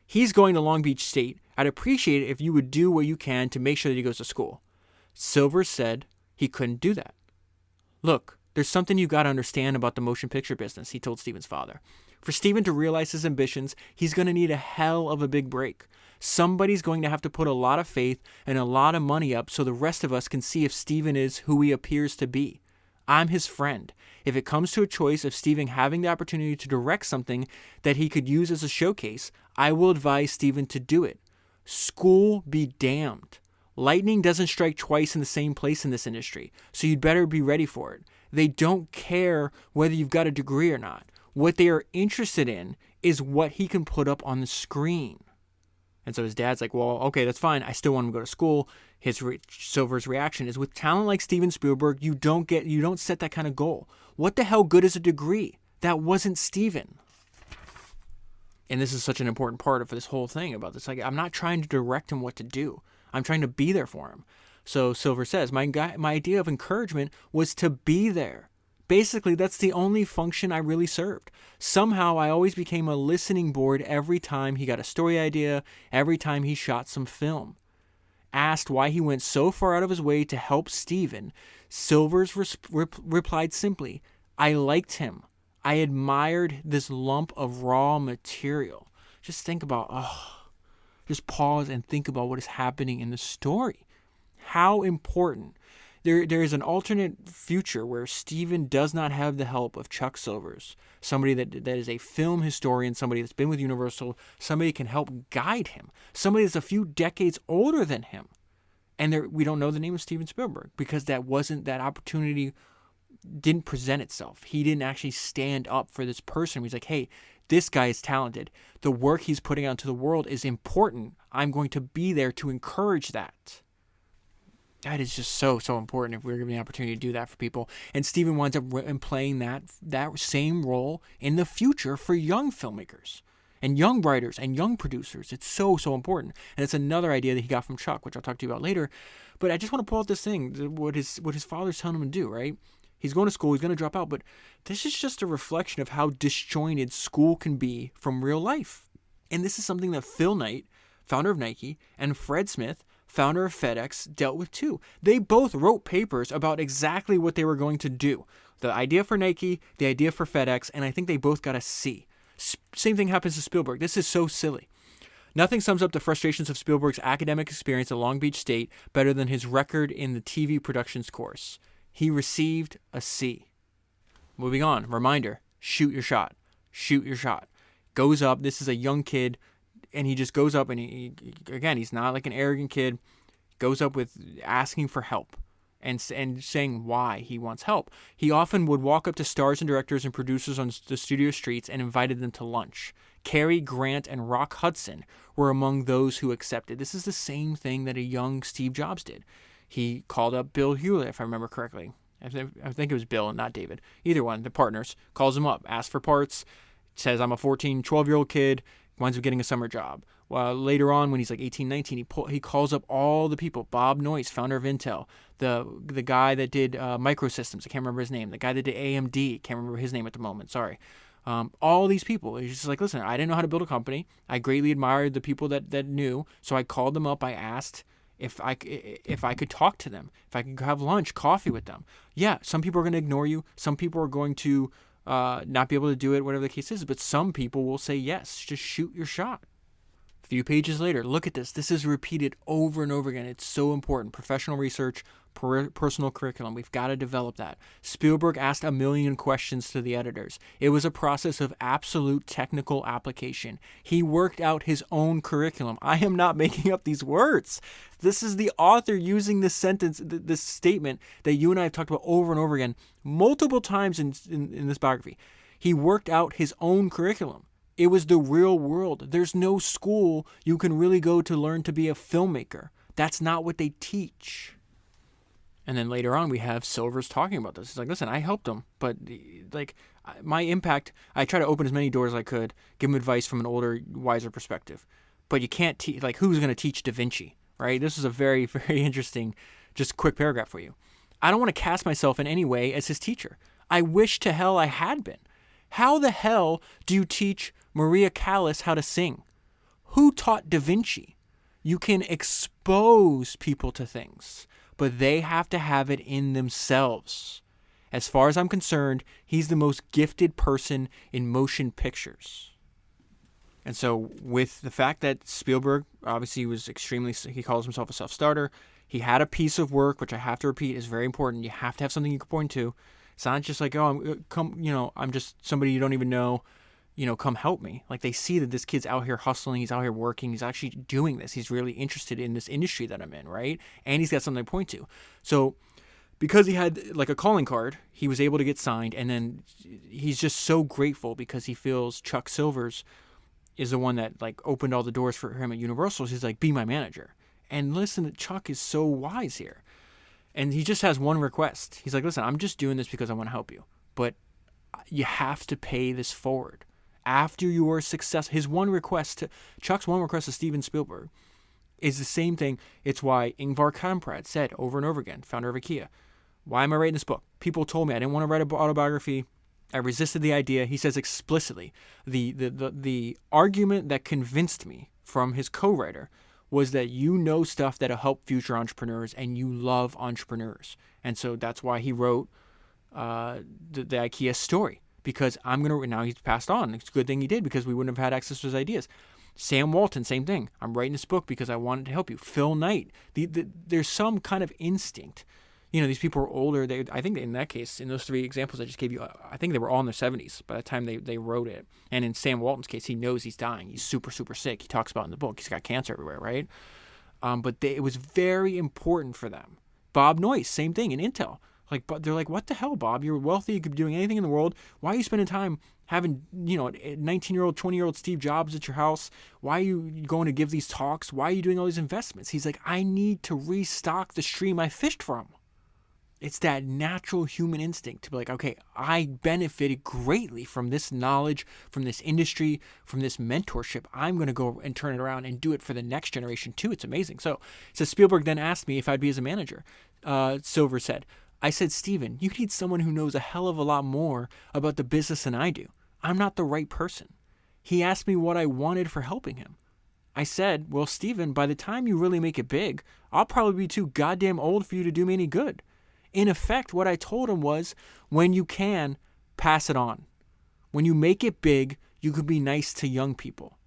He's going to Long Beach State. I'd appreciate it if you would do what you can to make sure that he goes to school. Silvers said he couldn't do that. Look, there's something you got to understand about the motion picture business, he told Steven's father. For Steven to realize his ambitions, he's going to need a hell of a big break. Somebody's going to have to put a lot of faith and a lot of money up so the rest of us can see if Steven is who he appears to be. I'm his friend. If it comes to a choice of Steven having the opportunity to direct something that he could use as a showcase, I will advise Steven to do it. School be damned. Lightning doesn't strike twice in the same place in this industry, so you'd better be ready for it. They don't care whether you've got a degree or not. What they are interested in is what he can put up on the screen. And so his dad's like, well, okay, that's fine. I still want him to go to school. Silver's reaction is, with talent like Steven Spielberg, you don't set that kind of goal. What the hell good is a degree? That wasn't Steven. And this is such an important part of this whole thing about this. Like, I'm not trying to direct him what to do. I'm trying to be there for him. So Silver says, my idea of encouragement was to be there. Basically, that's the only function I really served. Somehow, I always became a listening board every time he got a story idea, every time he shot some film. Asked why he went so far out of his way to help Steven, Silvers replied simply, I liked him. I admired this lump of raw material. Just think about, just pause and think about what is happening in the story. How important. There is an alternate future where Steven does not have the help of Chuck Silvers, somebody that is a film historian, somebody that's been with Universal, somebody can help guide him, somebody that's a few decades older than him. And we don't know the name of Steven Spielberg because that opportunity didn't present itself. He didn't actually stand up for this person. He's like, hey, this guy is talented. The work he's putting out into the world is important. I'm going to be there to encourage that. That is just so important if we're given the opportunity to do that for people. And Steven winds up playing that same role in the future for young filmmakers and young writers and young producers. It's so important. And it's another idea that he got from Chuck, which I'll talk to you about later. But I just want to pull out this thing, what his father's telling him to do, right? He's going to school, he's going to drop out, but this is just a reflection of how disjointed school can be from real life. And this is something that Phil Knight, founder of Nike, and Fred Smith, founder of FedEx, dealt with too. They both wrote papers about exactly what they were going to do. The idea for Nike, the idea for FedEx, and I think they both got a C. Same thing happens to Spielberg. This is so silly. Nothing sums up the frustrations of Spielberg's academic experience at Long Beach State better than his record in the TV productions course. He received a C. Moving on, reminder, shoot your shot. Shoot your shot. Goes up, this is a young kid, and he just goes up and he's not like an arrogant kid, goes up with asking for help and saying why he wants help. He often would walk up to stars and directors and producers on the studio streets and invited them to lunch. Cary Grant and Rock Hudson were among those who accepted. This is the same thing that a young Steve Jobs did. He called up Bill Hewlett, if I remember correctly. I think it was Bill and not David. Either one, the partners, calls him up, asks for parts, says, I'm a 12-year-old kid, winds up getting a summer job. Well, later on, when he's like 18, 19, he calls up all the people. Bob Noyce, founder of Intel. The guy that did Microsystems, I can't remember his name. The guy that did AMD, can't remember his name at the moment, sorry. All these people. He's just like, listen, I didn't know how to build a company. I greatly admired the people that knew, so I called them up. I asked if I could talk to them, if I could have lunch, coffee with them. Yeah, some people are going to ignore you. Some people are going to not be able to do it, whatever the case is. But some people will say yes. Just shoot your shot. A few pages later, look at this. This is repeated over and over again. It's so important. Professional research, personal curriculum. We've got to develop that. Spielberg asked 1 million questions to the editors. It was a process of absolute technical application. He worked out his own curriculum. I am not making up these words. This is the author using this sentence, this statement that you and I have talked about over and over again, multiple times in this biography. He worked out his own curriculum. It was the real world. There's no school you can really go to learn to be a filmmaker. That's not what they teach. And then later on, we have Silvers talking about this. He's like, listen, I helped him, but like my impact, I try to open as many doors as I could, give him advice from an older, wiser perspective. But you can't teach, like, who's going to teach Da Vinci, right? This is a very, very interesting, just quick paragraph for you. I don't want to cast myself in any way as his teacher. I wish to hell I had been. How the hell do you teach Maria Callas how to sing? Who taught Da Vinci? You can expose people to things, but they have to have it in themselves. As far as I'm concerned, he's the most gifted person in motion pictures. And so with the fact that Spielberg obviously was he calls himself a self-starter, he had a piece of work, which I have to repeat is very important. You have to have something you can point to. It's not just like, I'm just somebody you don't even know, come help me. Like, they see that this kid's out here hustling, he's out here working, he's actually doing this. He's really interested in this industry that I'm in, right? And he's got something to point to. So because he had like a calling card, he was able to get signed. And then he's just so grateful because he feels Chuck Silvers is the one that like opened all the doors for him at Universal. So he's like, be my manager. And listen, Chuck is so wise here. And he just has one request. He's like, listen, I'm just doing this because I want to help you. But you have to pay this forward. After your success, Chuck's one request to Steven Spielberg is the same thing. It's why Ingvar Kamprad said over and over again, founder of IKEA, why am I writing this book? People told me I didn't want to write an autobiography. I resisted the idea. He says explicitly, the argument that convinced me from his co-writer was that you know stuff that'll help future entrepreneurs and you love entrepreneurs. And so that's why he wrote the IKEA story, because now he's passed on. It's a good thing he did, because we wouldn't have had access to his ideas. Sam Walton, same thing. I'm writing this book because I wanted to help you. Phil Knight. There's some kind of instinct. These people are older. I think in that case, in those 3 examples I just gave you, I think they were all in their 70s by the time they wrote it. And in Sam Walton's case, he knows he's dying. He's super, super sick. He talks about it in the book. He's got cancer everywhere, right? But it was very important for them. Bob Noyce, same thing in Intel. They're like, what the hell, Bob? You're wealthy. You could be doing anything in the world. Why are you spending time having, 19-year-old, 20-year-old Steve Jobs at your house? Why are you going to give these talks? Why are you doing all these investments? He's like, I need to restock the stream I fished from. It's that natural human instinct to be like, okay, I benefited greatly from this knowledge, from this industry, from this mentorship. I'm going to go and turn it around and do it for the next generation too. It's amazing. So Spielberg then asked me if I'd be his manager. Silver said, I said, Steven, you need someone who knows a hell of a lot more about the business than I do. I'm not the right person. He asked me what I wanted for helping him. I said, well, Steven, by the time you really make it big, I'll probably be too goddamn old for you to do me any good. In effect, what I told him was, when you can, pass it on. When you make it big, you could be nice to young people.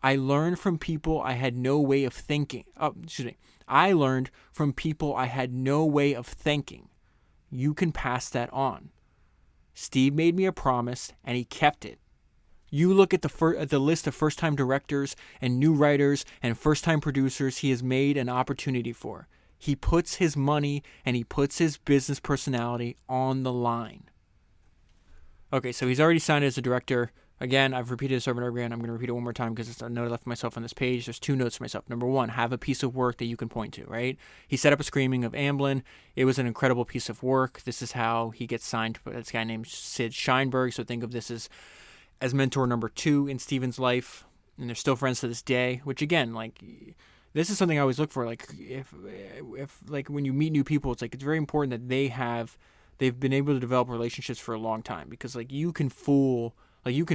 I learned from people I had no way of thinking. I learned from people I had no way of thinking. You can pass that on. Steve made me a promise, and he kept it. You look at the list of first-time directors and new writers and first-time producers he has made an opportunity for. He puts his money and he puts his business personality on the line. Okay, so he's already signed as a director. Again, I've repeated this over and over again. I'm going to repeat it one more time because it's a note I left myself on this page. There's 2 notes for myself. Number 1, have a piece of work that you can point to, right? He set up a screening of Amblin. It was an incredible piece of work. This is how he gets signed to this guy named Sid Sheinberg. So think of this as mentor number 2 in Steven's life. And they're still friends to this day, which again, this is something I always look for. If when you meet new people, it's very important that they've been able to develop relationships for a long time, because you can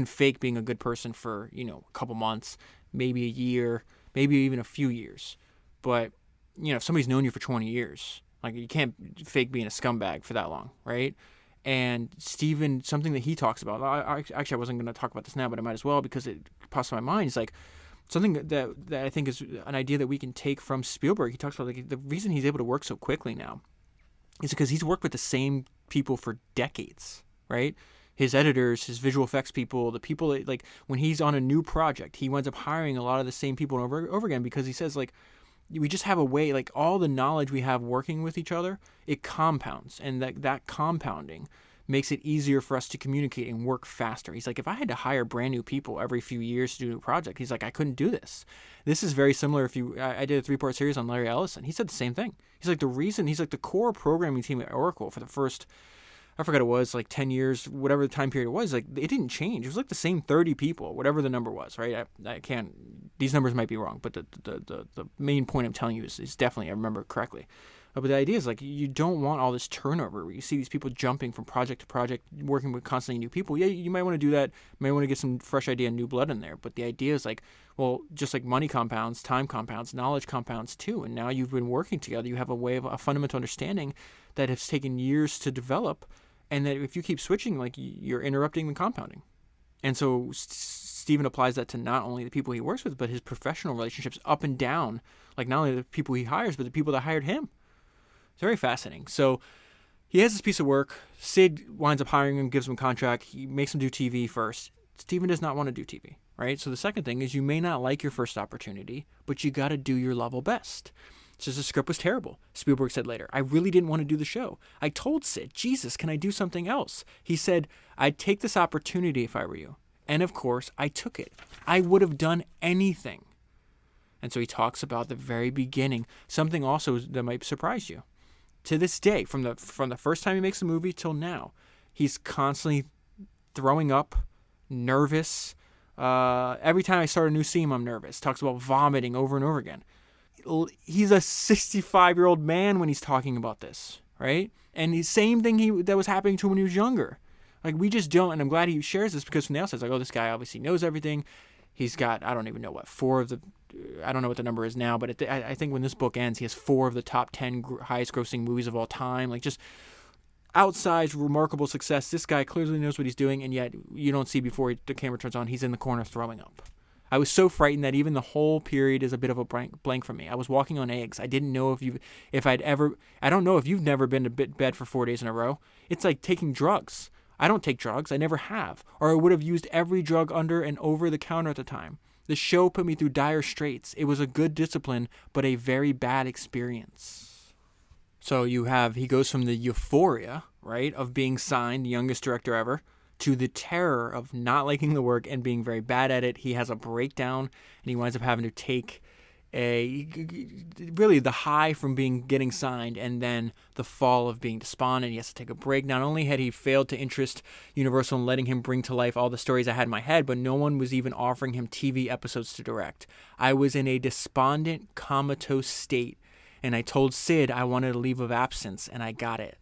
fake being a good person for, a couple months, maybe a year, maybe even a few years. But, if somebody's known you for 20 years, you can't fake being a scumbag for that long, right? And Steven, something that he talks about, I wasn't going to talk about this now, but I might as well because it pops in my mind. It's something that I think is an idea that we can take from Spielberg. He talks about the reason he's able to work so quickly now is because he's worked with the same people for decades, right? His editors, his visual effects people, the people that, when he's on a new project, he winds up hiring a lot of the same people over and over again, because he says, we just have a way, all the knowledge we have working with each other, it compounds, and that compounding makes it easier for us to communicate and work faster. He's like, if I had to hire brand new people every few years to do a project, he's like, I couldn't do this. This is very similar. I did a 3-part series on Larry Ellison. He said the same thing. He's like, the core programming team at Oracle for the first, I forgot it was 10 years, whatever the time period was, it didn't change. It was the same 30 people, whatever the number was, right? I can't, these numbers might be wrong, but the main point I'm telling you is definitely, I remember correctly. But the idea is you don't want all this turnover where you see these people jumping from project to project, working with constantly new people. Yeah, you might want to do that. You might want to get some fresh idea and new blood in there. But the idea is just like money compounds, time compounds, knowledge compounds too. And now you've been working together. You have a way of a fundamental understanding that has taken years to develop. And that if you keep switching, you're interrupting the compounding. And so Steven applies that to not only the people he works with, but his professional relationships up and down. Not only the people he hires, but the people that hired him. It's very fascinating. So he has this piece of work. Sid winds up hiring him, gives him a contract. He makes him do TV first. Steven does not want to do TV, right? So the second thing is you may not like your first opportunity, but you got to do your level best. Says the script was terrible. Spielberg said later, I really didn't want to do the show. I told Sid, Jesus, can I do something else? He said, I'd take this opportunity if I were you. And of course, I took it. I would have done anything. And so he talks about the very beginning, something also that might surprise you. To this day, from the first time he makes the movie till now, he's constantly throwing up, nervous. Every time I start a new scene, I'm nervous. Talks about vomiting over and over again. He's a 65-year-old man when he's talking about this, right? And the same thing that was happening to him when he was younger. We just don't, and I'm glad he shares this, because from the outside, it's this guy obviously knows everything. He's got, I don't even know what, 4 of the, I don't know what the number is now, but I think when this book ends, he has 4 of the top 10 highest grossing movies of all time. Just outsized, remarkable success. This guy clearly knows what he's doing, and yet you don't see before the camera turns on, he's in the corner throwing up. I was so frightened that even the whole period is a bit of a blank for me. I was walking on eggs. I didn't know I don't know if you've never been to bed for 4 days in a row. It's like taking drugs. I don't take drugs. I never have. Or I would have used every drug under and over the counter at the time. The show put me through dire straits. It was a good discipline, but a very bad experience. So he goes from the euphoria, right, of being signed, the youngest director ever, to the terror of not liking the work and being very bad at it. He has a breakdown, and he winds up having to take really the high from getting signed and then the fall of being despondent. He has to take a break. Not only had he failed to interest Universal in letting him bring to life all the stories I had in my head, but no one was even offering him TV episodes to direct. I was in a despondent, comatose state, and I told Sid I wanted a leave of absence, and I got it.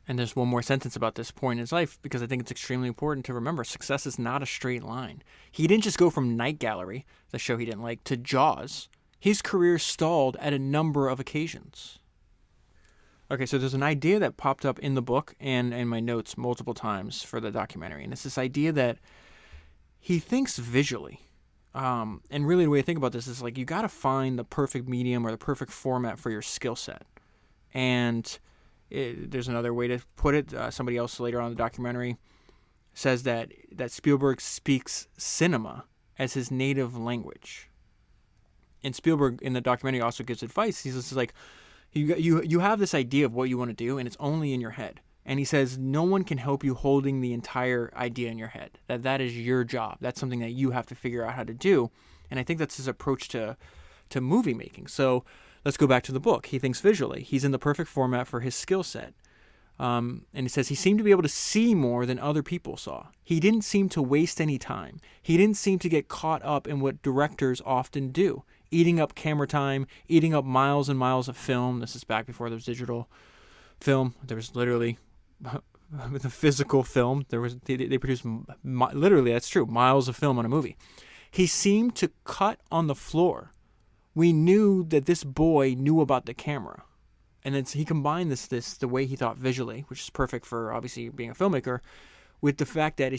And there's one more sentence about this point in his life, because I think it's extremely important to remember. Success is not a straight line. He didn't just go from Night Gallery, the show he didn't like, to Jaws. His career stalled at a number of occasions. Okay, so there's an idea that popped up in the book and in my notes multiple times for the documentary. And it's this idea that he thinks visually. And really the way I think about this is like you got to find the perfect medium or the perfect format for your skill set. And there's another way to put it. Somebody else later on in the documentary says that Spielberg speaks cinema as his native language. And Spielberg in the documentary also gives advice. He's just like, you have this idea of what you want to do, and it's only in your head. And he says no one can help you holding the entire idea in your head. That is your job. That's something that you have to figure out how to do. And I think that's his approach to movie making. So let's go back to the book. He thinks visually. He's in the perfect format for his skill set. And he says he seemed to be able to see more than other people saw. He didn't seem to waste any time. He didn't seem to get caught up in what directors often do. Eating up camera time, eating up miles and miles of film. This is back before there was digital film. There was literally the physical film. They produced literally, that's true, miles of film on a movie. He seemed to cut on the floor. We knew that this boy knew about the camera. And then he combined the way he thought visually, which is perfect for obviously being a filmmaker, with the fact that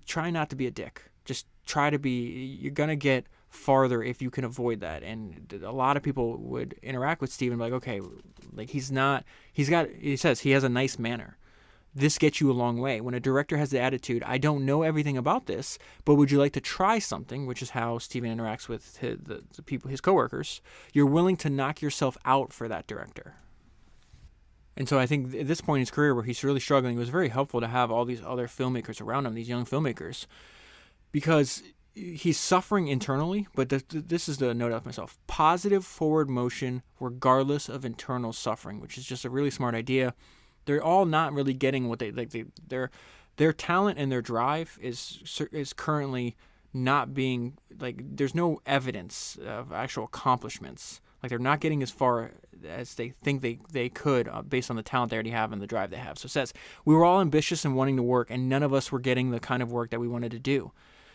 try not to be a dick. Just try to be, you're going to get farther if you can avoid that. And a lot of people would interact with Steven like, okay, like he says he has a nice manner. This gets you a long way. When a director has the attitude, I don't know everything about this, but would you like to try something, which is how Steven interacts with the people, his coworkers, you're willing to knock yourself out for that director. And so I think at this point in his career where he's really struggling, it was very helpful to have all these other filmmakers around him, these young filmmakers, because he's suffering internally, but this is the note of myself. Positive forward motion regardless of internal suffering, which is just a really smart idea. They're all not really getting what their talent and their drive is currently not being, like, there's no evidence of actual accomplishments. Like, they're not getting as far as they think they could based on the talent they already have and the drive they have. So it says, we were all ambitious and wanting to work, and none of us were getting the kind of work that we wanted to do.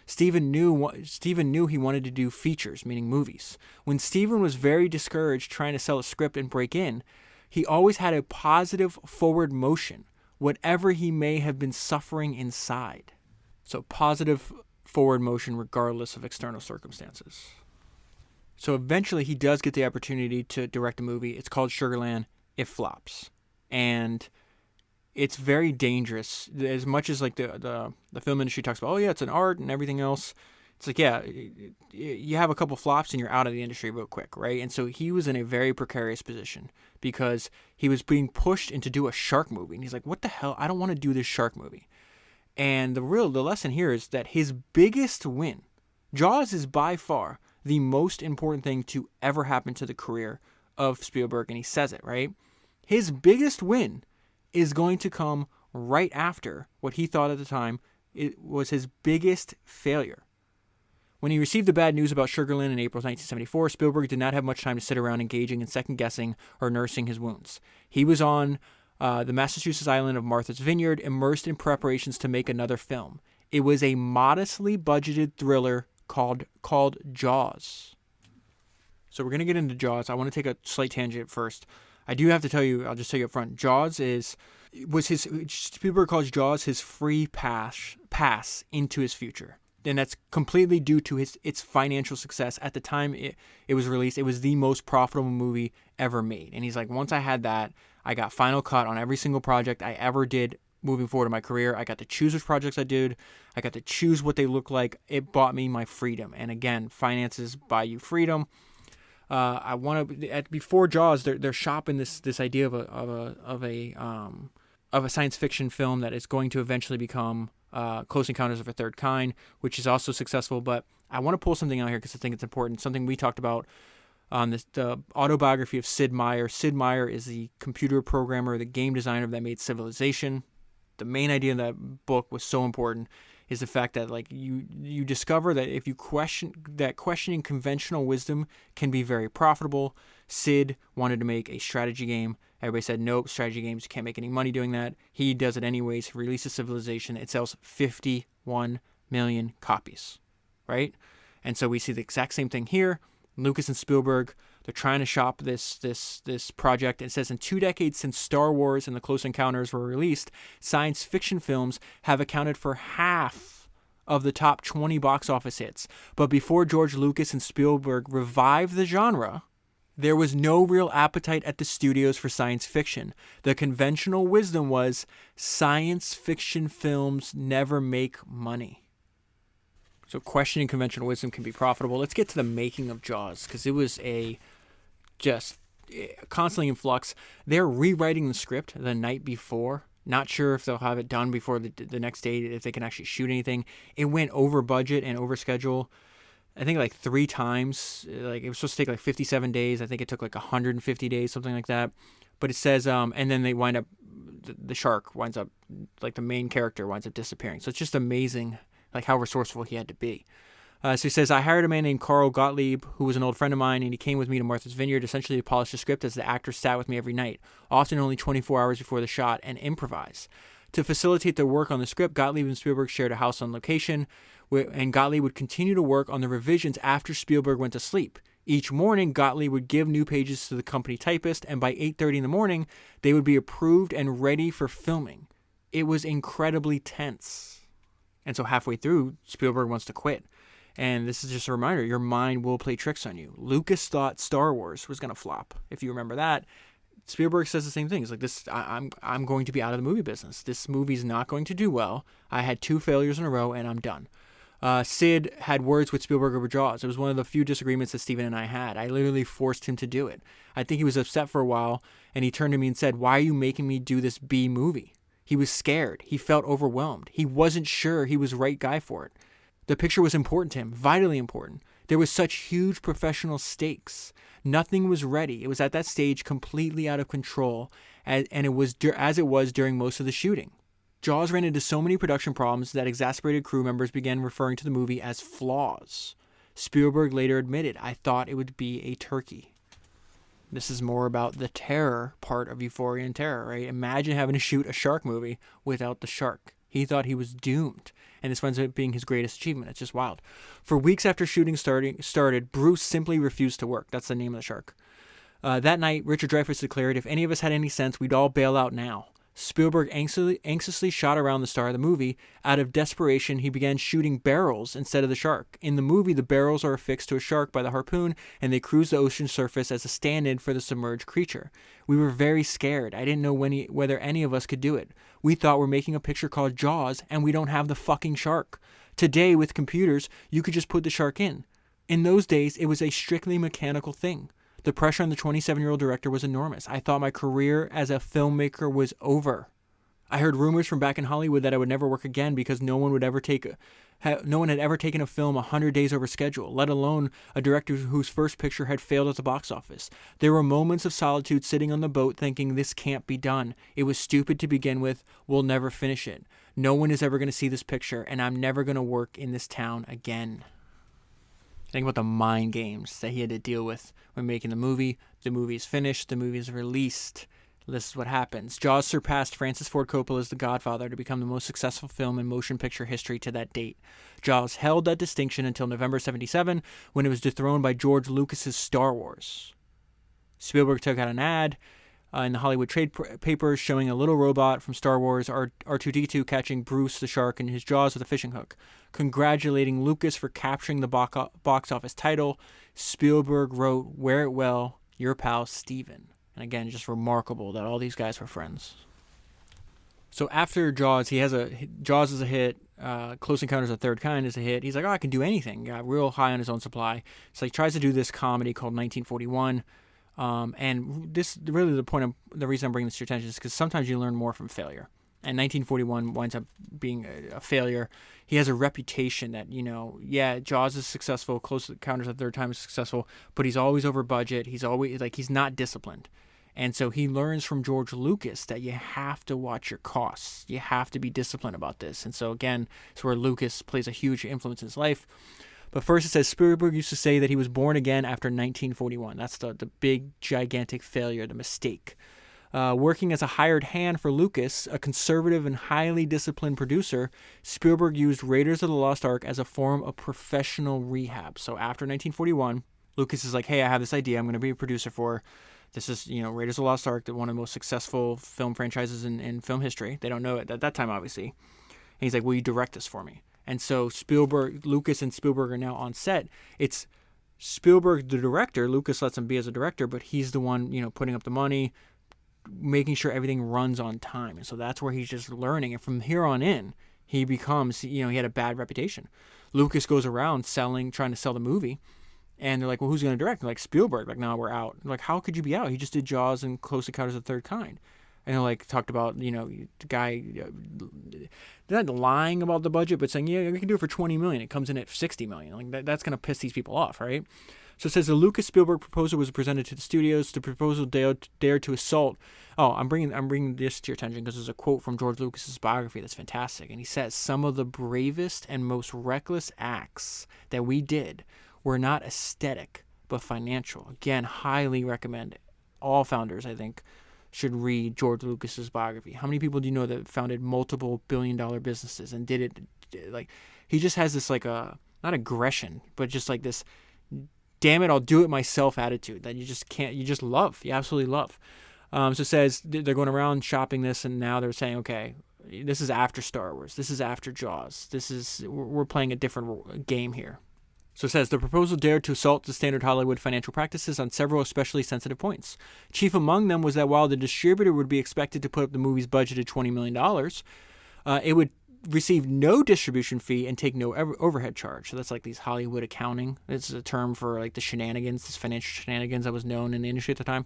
Steven knew he wanted to do features, meaning movies. When Steven was very discouraged trying to sell a script and break in, he always had a positive forward motion, whatever he may have been suffering inside. So positive forward motion regardless of external circumstances. So eventually he does get the opportunity to direct a movie. It's called Sugarland. It flops. And it's very dangerous. As much as like the film industry talks about, oh yeah, it's an art and everything else. It's like, yeah, you have a couple flops and you're out of the industry real quick, right? And so he was in a very precarious position because he was being pushed into do a shark movie. And he's like, what the hell? I don't want to do this shark movie. And the lesson here is that his biggest win, Jaws is by far the most important thing to ever happen to the career of Spielberg. And he says it, right? His biggest win is going to come right after what he thought at the time it was his biggest failure. When he received the bad news about Sugarland in April 1974, Spielberg did not have much time to sit around engaging in second-guessing or nursing his wounds. He was on the Massachusetts island of Martha's Vineyard, immersed in preparations to make another film. It was a modestly budgeted thriller called Jaws. So we're going to get into Jaws. I want to take a slight tangent first. I do have to tell you, I'll just tell you up front, Jaws is Spielberg calls Jaws his free pass into his future. And that's completely due to its financial success. At the time it was released, it was the most profitable movie ever made. And he's like, once I had that, I got final cut on every single project I ever did moving forward in my career. I got to choose which projects I did. I got to choose what they look like. It bought me my freedom. And again, finances buy you freedom. I want to before Jaws, they're shopping this idea of a science fiction film that is going to eventually become Close Encounters of a Third Kind, which is also successful. But I want to pull something out here because I think it's important. Something we talked about on the autobiography of Sid Meier. Sid Meier is the computer programmer, the game designer that made Civilization. The main idea in that book was so important is the fact that like you discover that if you questioning conventional wisdom can be very profitable. Sid wanted to make a strategy game. Everybody said, nope, strategy games, you can't make any money doing that. He does it anyways. He releases Civilization. It sells 51 million copies, right? And so we see the exact same thing here. Lucas and Spielberg, they're trying to shop this project. It says in 2 decades since Star Wars and the Close Encounters were released, science fiction films have accounted for half of the top 20 box office hits. But before George Lucas and Spielberg revived the genre, there was no real appetite at the studios for science fiction. The conventional wisdom was science fiction films never make money. So questioning conventional wisdom can be profitable. Let's get to the making of Jaws, because it was just constantly in flux. They're rewriting the script the night before. Not sure if they'll have it done before the next day, if they can actually shoot anything. It went over budget and over schedule, I think like 3 times. Like it was supposed to take like 57 days. I think it took like 150 days, something like that. But it says, and then they wind up, the shark winds up, like the main character winds up disappearing. So it's just amazing like how resourceful he had to be. So he says, I hired a man named Carl Gottlieb, who was an old friend of mine, and he came with me to Martha's Vineyard, essentially to polish the script as the actors sat with me every night, often only 24 hours before the shot, and improvise. To facilitate their work on the script, Gottlieb and Spielberg shared a house on location, and Gottlieb would continue to work on the revisions after Spielberg went to sleep. Each morning, Gottlieb would give new pages to the company typist, and by 8:30 in the morning, they would be approved and ready for filming. It was incredibly tense. And so halfway through, Spielberg wants to quit. And this is just a reminder, your mind will play tricks on you. Lucas thought Star Wars was going to flop. If you remember that, Spielberg says the same thing. He's like, I'm going to be out of the movie business. This movie's not going to do well. I had 2 failures in a row, and I'm done. Sid had words with Spielberg over Jaws. It was one of the few disagreements that Steven and I had. I literally forced him to do it. I think he was upset for a while, and he turned to me and said, why are you making me do this B movie? He was scared. He felt overwhelmed. He wasn't sure he was the right guy for it. The picture was important to him, vitally important. There was such huge professional stakes. Nothing was ready. It was at that stage completely out of control, and it was as it was during most of the shooting. Jaws ran into so many production problems that exasperated crew members began referring to the movie as flaws. Spielberg later admitted, I thought it would be a turkey. This is more about the terror part of Euphoria and Terror, right? Imagine having to shoot a shark movie without the shark. He thought he was doomed, and this winds up being his greatest achievement. It's just wild. For weeks after shooting started, Bruce simply refused to work. That's the name of the shark. That night, Richard Dreyfuss declared, if any of us had any sense, we'd all bail out now. Spielberg anxiously shot around the star of the movie. Out of desperation, he began shooting barrels instead of the shark. In the movie, the barrels are affixed to a shark by the harpoon, and they cruise the ocean surface as a stand-in for the submerged creature. We were very scared. I didn't know whether any of us could do it. We thought we're making a picture called Jaws, and we don't have the fucking shark. Today, with computers, you could just put the shark in. In those days, it was a strictly mechanical thing. The pressure on the 27-year-old director was enormous. I thought my career as a filmmaker was over. I heard rumors from back in Hollywood that I would never work again because no one had ever taken a film 100 days over schedule, let alone a director whose first picture had failed at the box office. There were moments of solitude sitting on the boat thinking this can't be done. It was stupid to begin with. We'll never finish it. No one is ever going to see this picture, and I'm never going to work in this town again. Think about the mind games that he had to deal with when making the movie. The movie is finished. The movie is released. This is what happens. Jaws surpassed Francis Ford Coppola's The Godfather to become the most successful film in motion picture history to that date. Jaws held that distinction until November 1977, when it was dethroned by George Lucas's Star Wars. Spielberg took out an ad in the Hollywood trade papers showing a little robot from Star Wars, R2-D2, catching Bruce the shark in his jaws with a fishing hook, congratulating Lucas for capturing the box office title. Spielberg wrote, "Wear it well, your pal Steven." And again, just remarkable that all these guys were friends. So after Jaws, Jaws is a hit. Close Encounters of the Third Kind is a hit. He's like, I can do anything. Got real high on his own supply. So he tries to do this comedy called 1941. And this really the reason I'm bringing this to your attention is because sometimes you learn more from failure. And 1941 winds up being a failure. He has a reputation that, Jaws is successful, Close Encounters of the Third Kind is successful, but he's always over budget. He's always he's not disciplined. And so he learns from George Lucas that you have to watch your costs. You have to be disciplined about this. And so again, it's where Lucas plays a huge influence in his life. But first it says Spielberg used to say that he was born again after 1941. That's the big, gigantic failure, the mistake. Working as a hired hand for Lucas, a conservative and highly disciplined producer, Spielberg used Raiders of the Lost Ark as a form of professional rehab. So after 1941, Lucas is like, hey, I have this idea I'm going to be a producer for. This is, Raiders of the Lost Ark, one of the most successful film franchises in film history. They don't know it at that time, obviously. And he's like, will you direct this for me? And so Lucas and Spielberg are now on set. It's Spielberg, the director. Lucas lets him be as a director, but he's the one, putting up the money, making sure everything runs on time. And so that's where he's just learning. And from here on in, he becomes, he had a bad reputation. Lucas goes around trying to sell the movie. And they're like, well, who's going to direct? They're like, Spielberg. Like, no, we're out. They're like, how could you be out? He just did Jaws and Close Encounters of the Third Kind. And they're like, talked about, the guy, they're not lying about the budget, but saying, yeah, we can do it for $20 million. It comes in at $60 million. Like, that's going to piss these people off, right? So it says the Lucas-Spielberg proposal was presented to the studios. The proposal dared to assault. Oh, I'm bringing this to your attention because there's a quote from George Lucas's biography that's fantastic. And he says, some of the bravest and most reckless acts that we did were not aesthetic, but financial. Again, highly recommend it. All founders, I think, should read George Lucas's biography. How many people do you know that founded multiple billion-dollar businesses and did it? Like, he just has this, not aggression, but just like this, damn it, I'll do it myself attitude that you just can't, you just love. You absolutely love. So it says they're going around shopping this, and now they're saying, okay, this is after Star Wars. This is after Jaws. We're playing a different game here. So it says, the proposal dared to assault the standard Hollywood financial practices on several especially sensitive points. Chief among them was that while the distributor would be expected to put up the movie's budgeted $20 million, it would receive no distribution fee and take no overhead charge. So that's like these Hollywood accounting. It's a term for like the shenanigans, this financial shenanigans that was known in the industry at the time.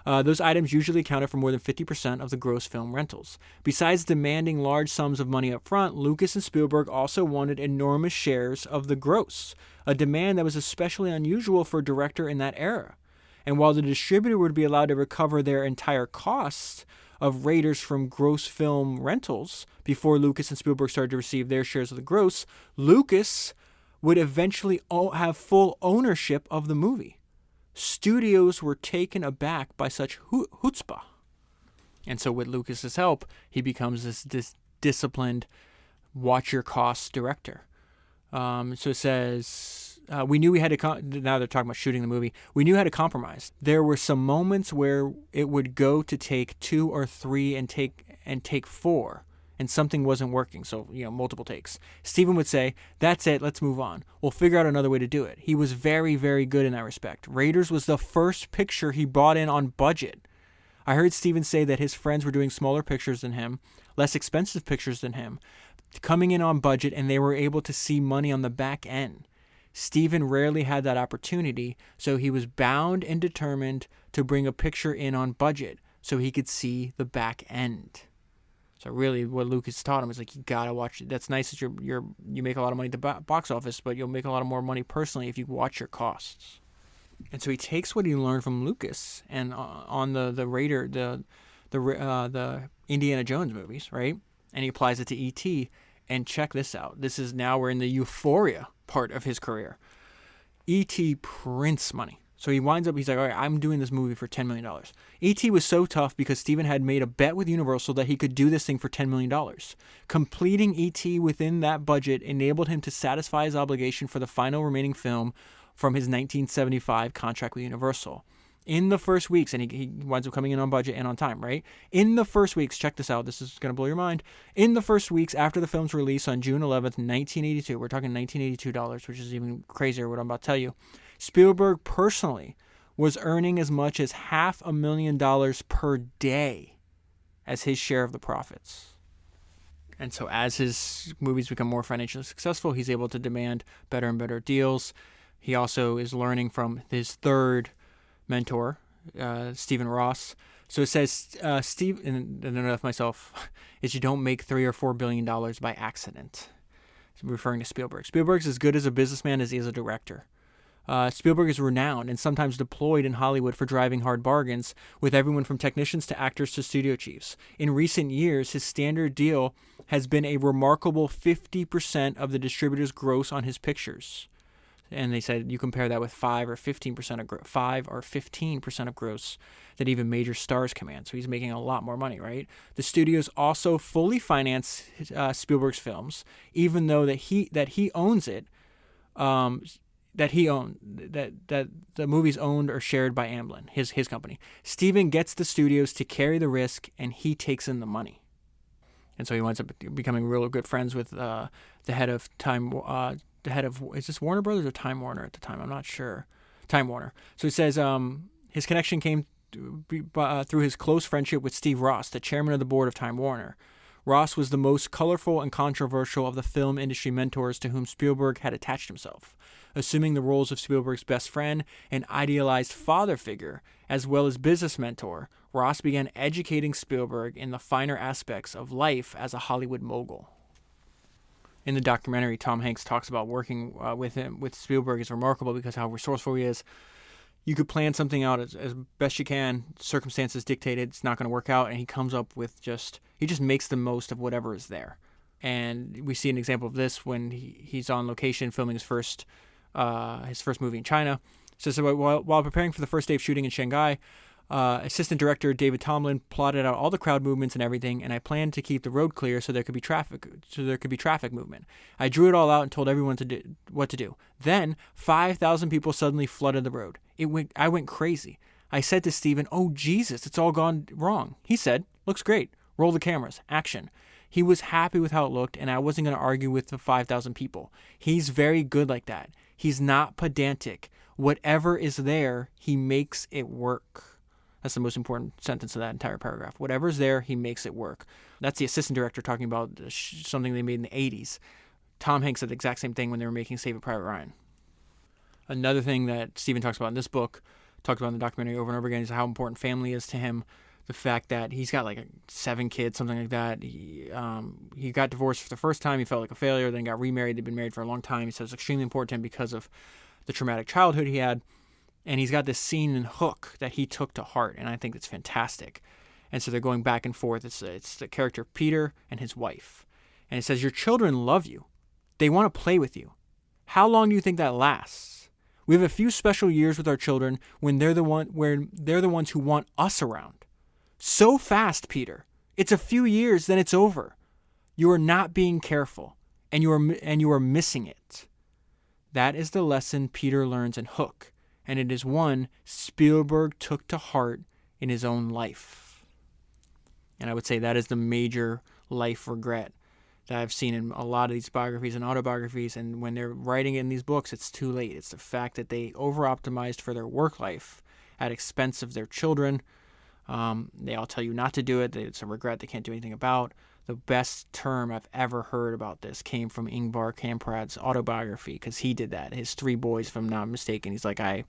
Those items usually accounted for more than 50% of the gross film rentals. Besides demanding large sums of money up front, Lucas and Spielberg also wanted enormous shares of the gross, a demand that was especially unusual for a director in that era. And while the distributor would be allowed to recover their entire costs of Raiders from gross film rentals before Lucas and Spielberg started to receive their shares of the gross, Lucas would eventually have full ownership of the movie. Studios were taken aback by such chutzpah. And so with Lucas's help, he becomes this disciplined, watch your costs director. So it says, we knew we had to, now they're talking about shooting the movie, we knew how to compromise. There were some moments where it would go to take 2 or 3 and take 4. And something wasn't working, so, multiple takes. Steven would say, that's it, let's move on. We'll figure out another way to do it. He was very, very good in that respect. Raiders was the first picture he brought in on budget. I heard Steven say that his friends were doing smaller pictures than him, less expensive pictures than him, coming in on budget, and they were able to see money on the back end. Steven rarely had that opportunity, so he was bound and determined to bring a picture in on budget so he could see the back end. So really what Lucas taught him is like, you got to watch it. That's nice that you make a lot of money at the box office, but you'll make a lot of more money personally if you watch your costs. And so he takes what he learned from Lucas and on the Raider, the Indiana Jones movies, right? And he applies it to E.T. And check this out. This is now we're in the euphoria part of his career. E.T. prints money. So he winds up, he's like, all right, I'm doing this movie for $10 million. E.T. was so tough because Steven had made a bet with Universal that he could do this thing for $10 million. Completing E.T. within that budget enabled him to satisfy his obligation for the final remaining film from his 1975 contract with Universal. In the first weeks, and he winds up coming in on budget and on time, right? In the first weeks, check this out. This is going to blow your mind. In the first weeks after the film's release on June 11th, 1982, we're talking $1982, which is even crazier what I'm about to tell you, Spielberg personally was earning as much as $500,000 per day as his share of the profits. And so as his movies become more financially successful, he's able to demand better and better deals. He also is learning from his third mentor, Stephen Ross. So it says, Steve, and I know that myself, is you don't make $3 or $4 billion by accident. Referring to Spielberg. Spielberg's as good as a businessman as he is a director. Spielberg is renowned and sometimes deployed in Hollywood for driving hard bargains with everyone from technicians to actors to studio chiefs. In recent years, his standard deal has been a remarkable 50% of the distributor's gross on his pictures. And they said you compare that with 5 or 15% of gross that even major stars command. So he's making a lot more money, right? The studios also fully finance Spielberg's films, even though that he owns it. That the movie's owned or shared by Amblin, his company. Steven gets the studios to carry the risk, and he takes in the money. And so he winds up becoming real good friends with the head of Time. Is this Warner Brothers or Time Warner at the time? I'm not sure. Time Warner. So he says his connection came through his close friendship with Steve Ross, the chairman of the board of Time Warner. Ross was the most colorful and controversial of the film industry mentors to whom Spielberg had attached himself. Assuming the roles of Spielberg's best friend and idealized father figure, as well as business mentor, Ross began educating Spielberg in the finer aspects of life as a Hollywood mogul. In the documentary, Tom Hanks talks about working with Spielberg is remarkable because how resourceful he is. You could plan something out as best you can. Circumstances dictated it's not going to work out, and he comes up with he just makes the most of whatever is there. And we see an example of this when he's on location filming his first movie in China. So while preparing for the first day of shooting in Shanghai, assistant director David Tomlin plotted out all the crowd movements and everything, and I planned to keep the road clear so there could be traffic movement. I drew it all out and told everyone what to do. Then 5,000 people suddenly flooded the road. I went crazy. I said to Steven, "Oh Jesus, it's all gone wrong." He said, "Looks great. Roll the cameras. Action." He was happy with how it looked, and I wasn't going to argue with the 5,000 people. He's very good like that. He's not pedantic. Whatever is there, he makes it work. That's the most important sentence of that entire paragraph. Whatever's there, he makes it work. That's the assistant director talking about something they made in the 80s. Tom Hanks said the exact same thing when they were making Saving Private Ryan. Another thing that Steven talks about in this book, talked about in the documentary over and over again, is how important family is to him. The fact that he's got like 7 kids, something like that. He got divorced for the first time. He felt like a failure. Then got remarried. They'd been married for a long time. He says it's extremely important to him because of the traumatic childhood he had. And he's got this scene in Hook that he took to heart, and I think it's fantastic. And so they're going back and forth. It's the character Peter and his wife. And it says, "Your children love you. They want to play with you. How long do you think that lasts? We have a few special years with our children when they're the ones who want us around. So fast, Peter. It's a few years, then it's over. You are not being careful, and you are missing it." That is the lesson Peter learns in Hook, and it is one Spielberg took to heart in his own life. And I would say that is the major life regret that I've seen in a lot of these biographies and autobiographies, and when they're writing it in these books, it's too late. It's the fact that they over-optimized for their work life at expense of their children. They all tell you not to do it. It's a regret they can't do anything about. The best term I've ever heard about this came from Ingvar Kamprad's autobiography, because he did that. His 3 boys, if I'm not mistaken, he's like, I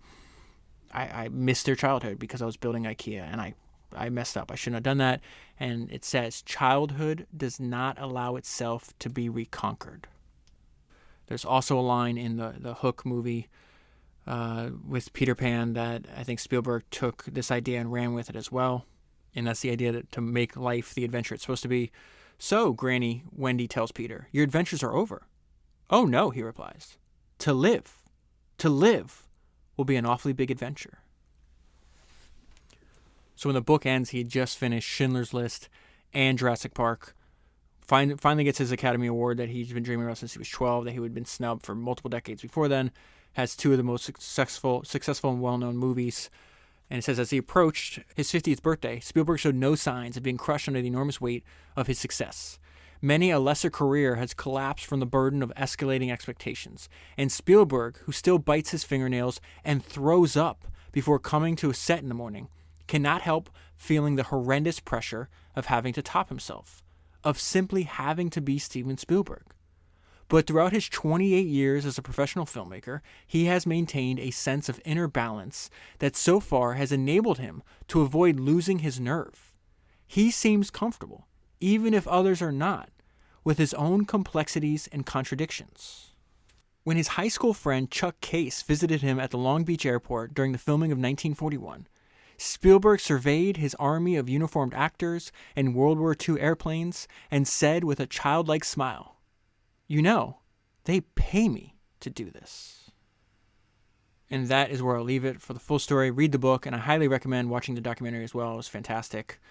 missed their childhood because I was building IKEA, and I messed up. I shouldn't have done that. And it says, childhood does not allow itself to be reconquered. There's also a line in the Hook movie with Peter Pan that I think Spielberg took this idea and ran with it as well. And that's the idea that to make life the adventure it's supposed to be. "So, Granny," Wendy tells Peter, "your adventures are over." "Oh no," he replies. To live will be an awfully big adventure." So when the book ends, he had just finished Schindler's List and Jurassic Park. Finally gets his Academy Award that he's been dreaming about since he was 12, that he had been snubbed for multiple decades before then. Has 2 of the most successful and well-known movies. And it says, as he approached his 50th birthday, Spielberg showed no signs of being crushed under the enormous weight of his success. Many a lesser career has collapsed from the burden of escalating expectations. And Spielberg, who still bites his fingernails and throws up before coming to a set in the morning, cannot help feeling the horrendous pressure of having to top himself, of simply having to be Steven Spielberg. But throughout his 28 years as a professional filmmaker, he has maintained a sense of inner balance that so far has enabled him to avoid losing his nerve. He seems comfortable, even if others are not, with his own complexities and contradictions. When his high school friend Chuck Case visited him at the Long Beach airport during the filming of 1941, Spielberg surveyed his army of uniformed actors and World War II airplanes and said with a childlike smile, "You know, they pay me to do this." And that is where I'll leave it for the full story. Read the book, and I highly recommend watching the documentary as well. It was fantastic.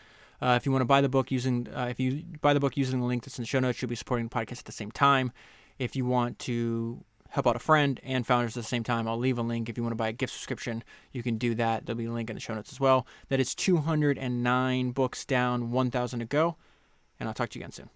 If you want to buy the book using the link that's in the show notes, you'll be supporting the podcast at the same time. If you want to help out a friend and founders at the same time, I'll leave a link. If you want to buy a gift subscription, you can do that. There'll be a link in the show notes as well. That is 209 books down, 1,000 to go. And I'll talk to you again soon.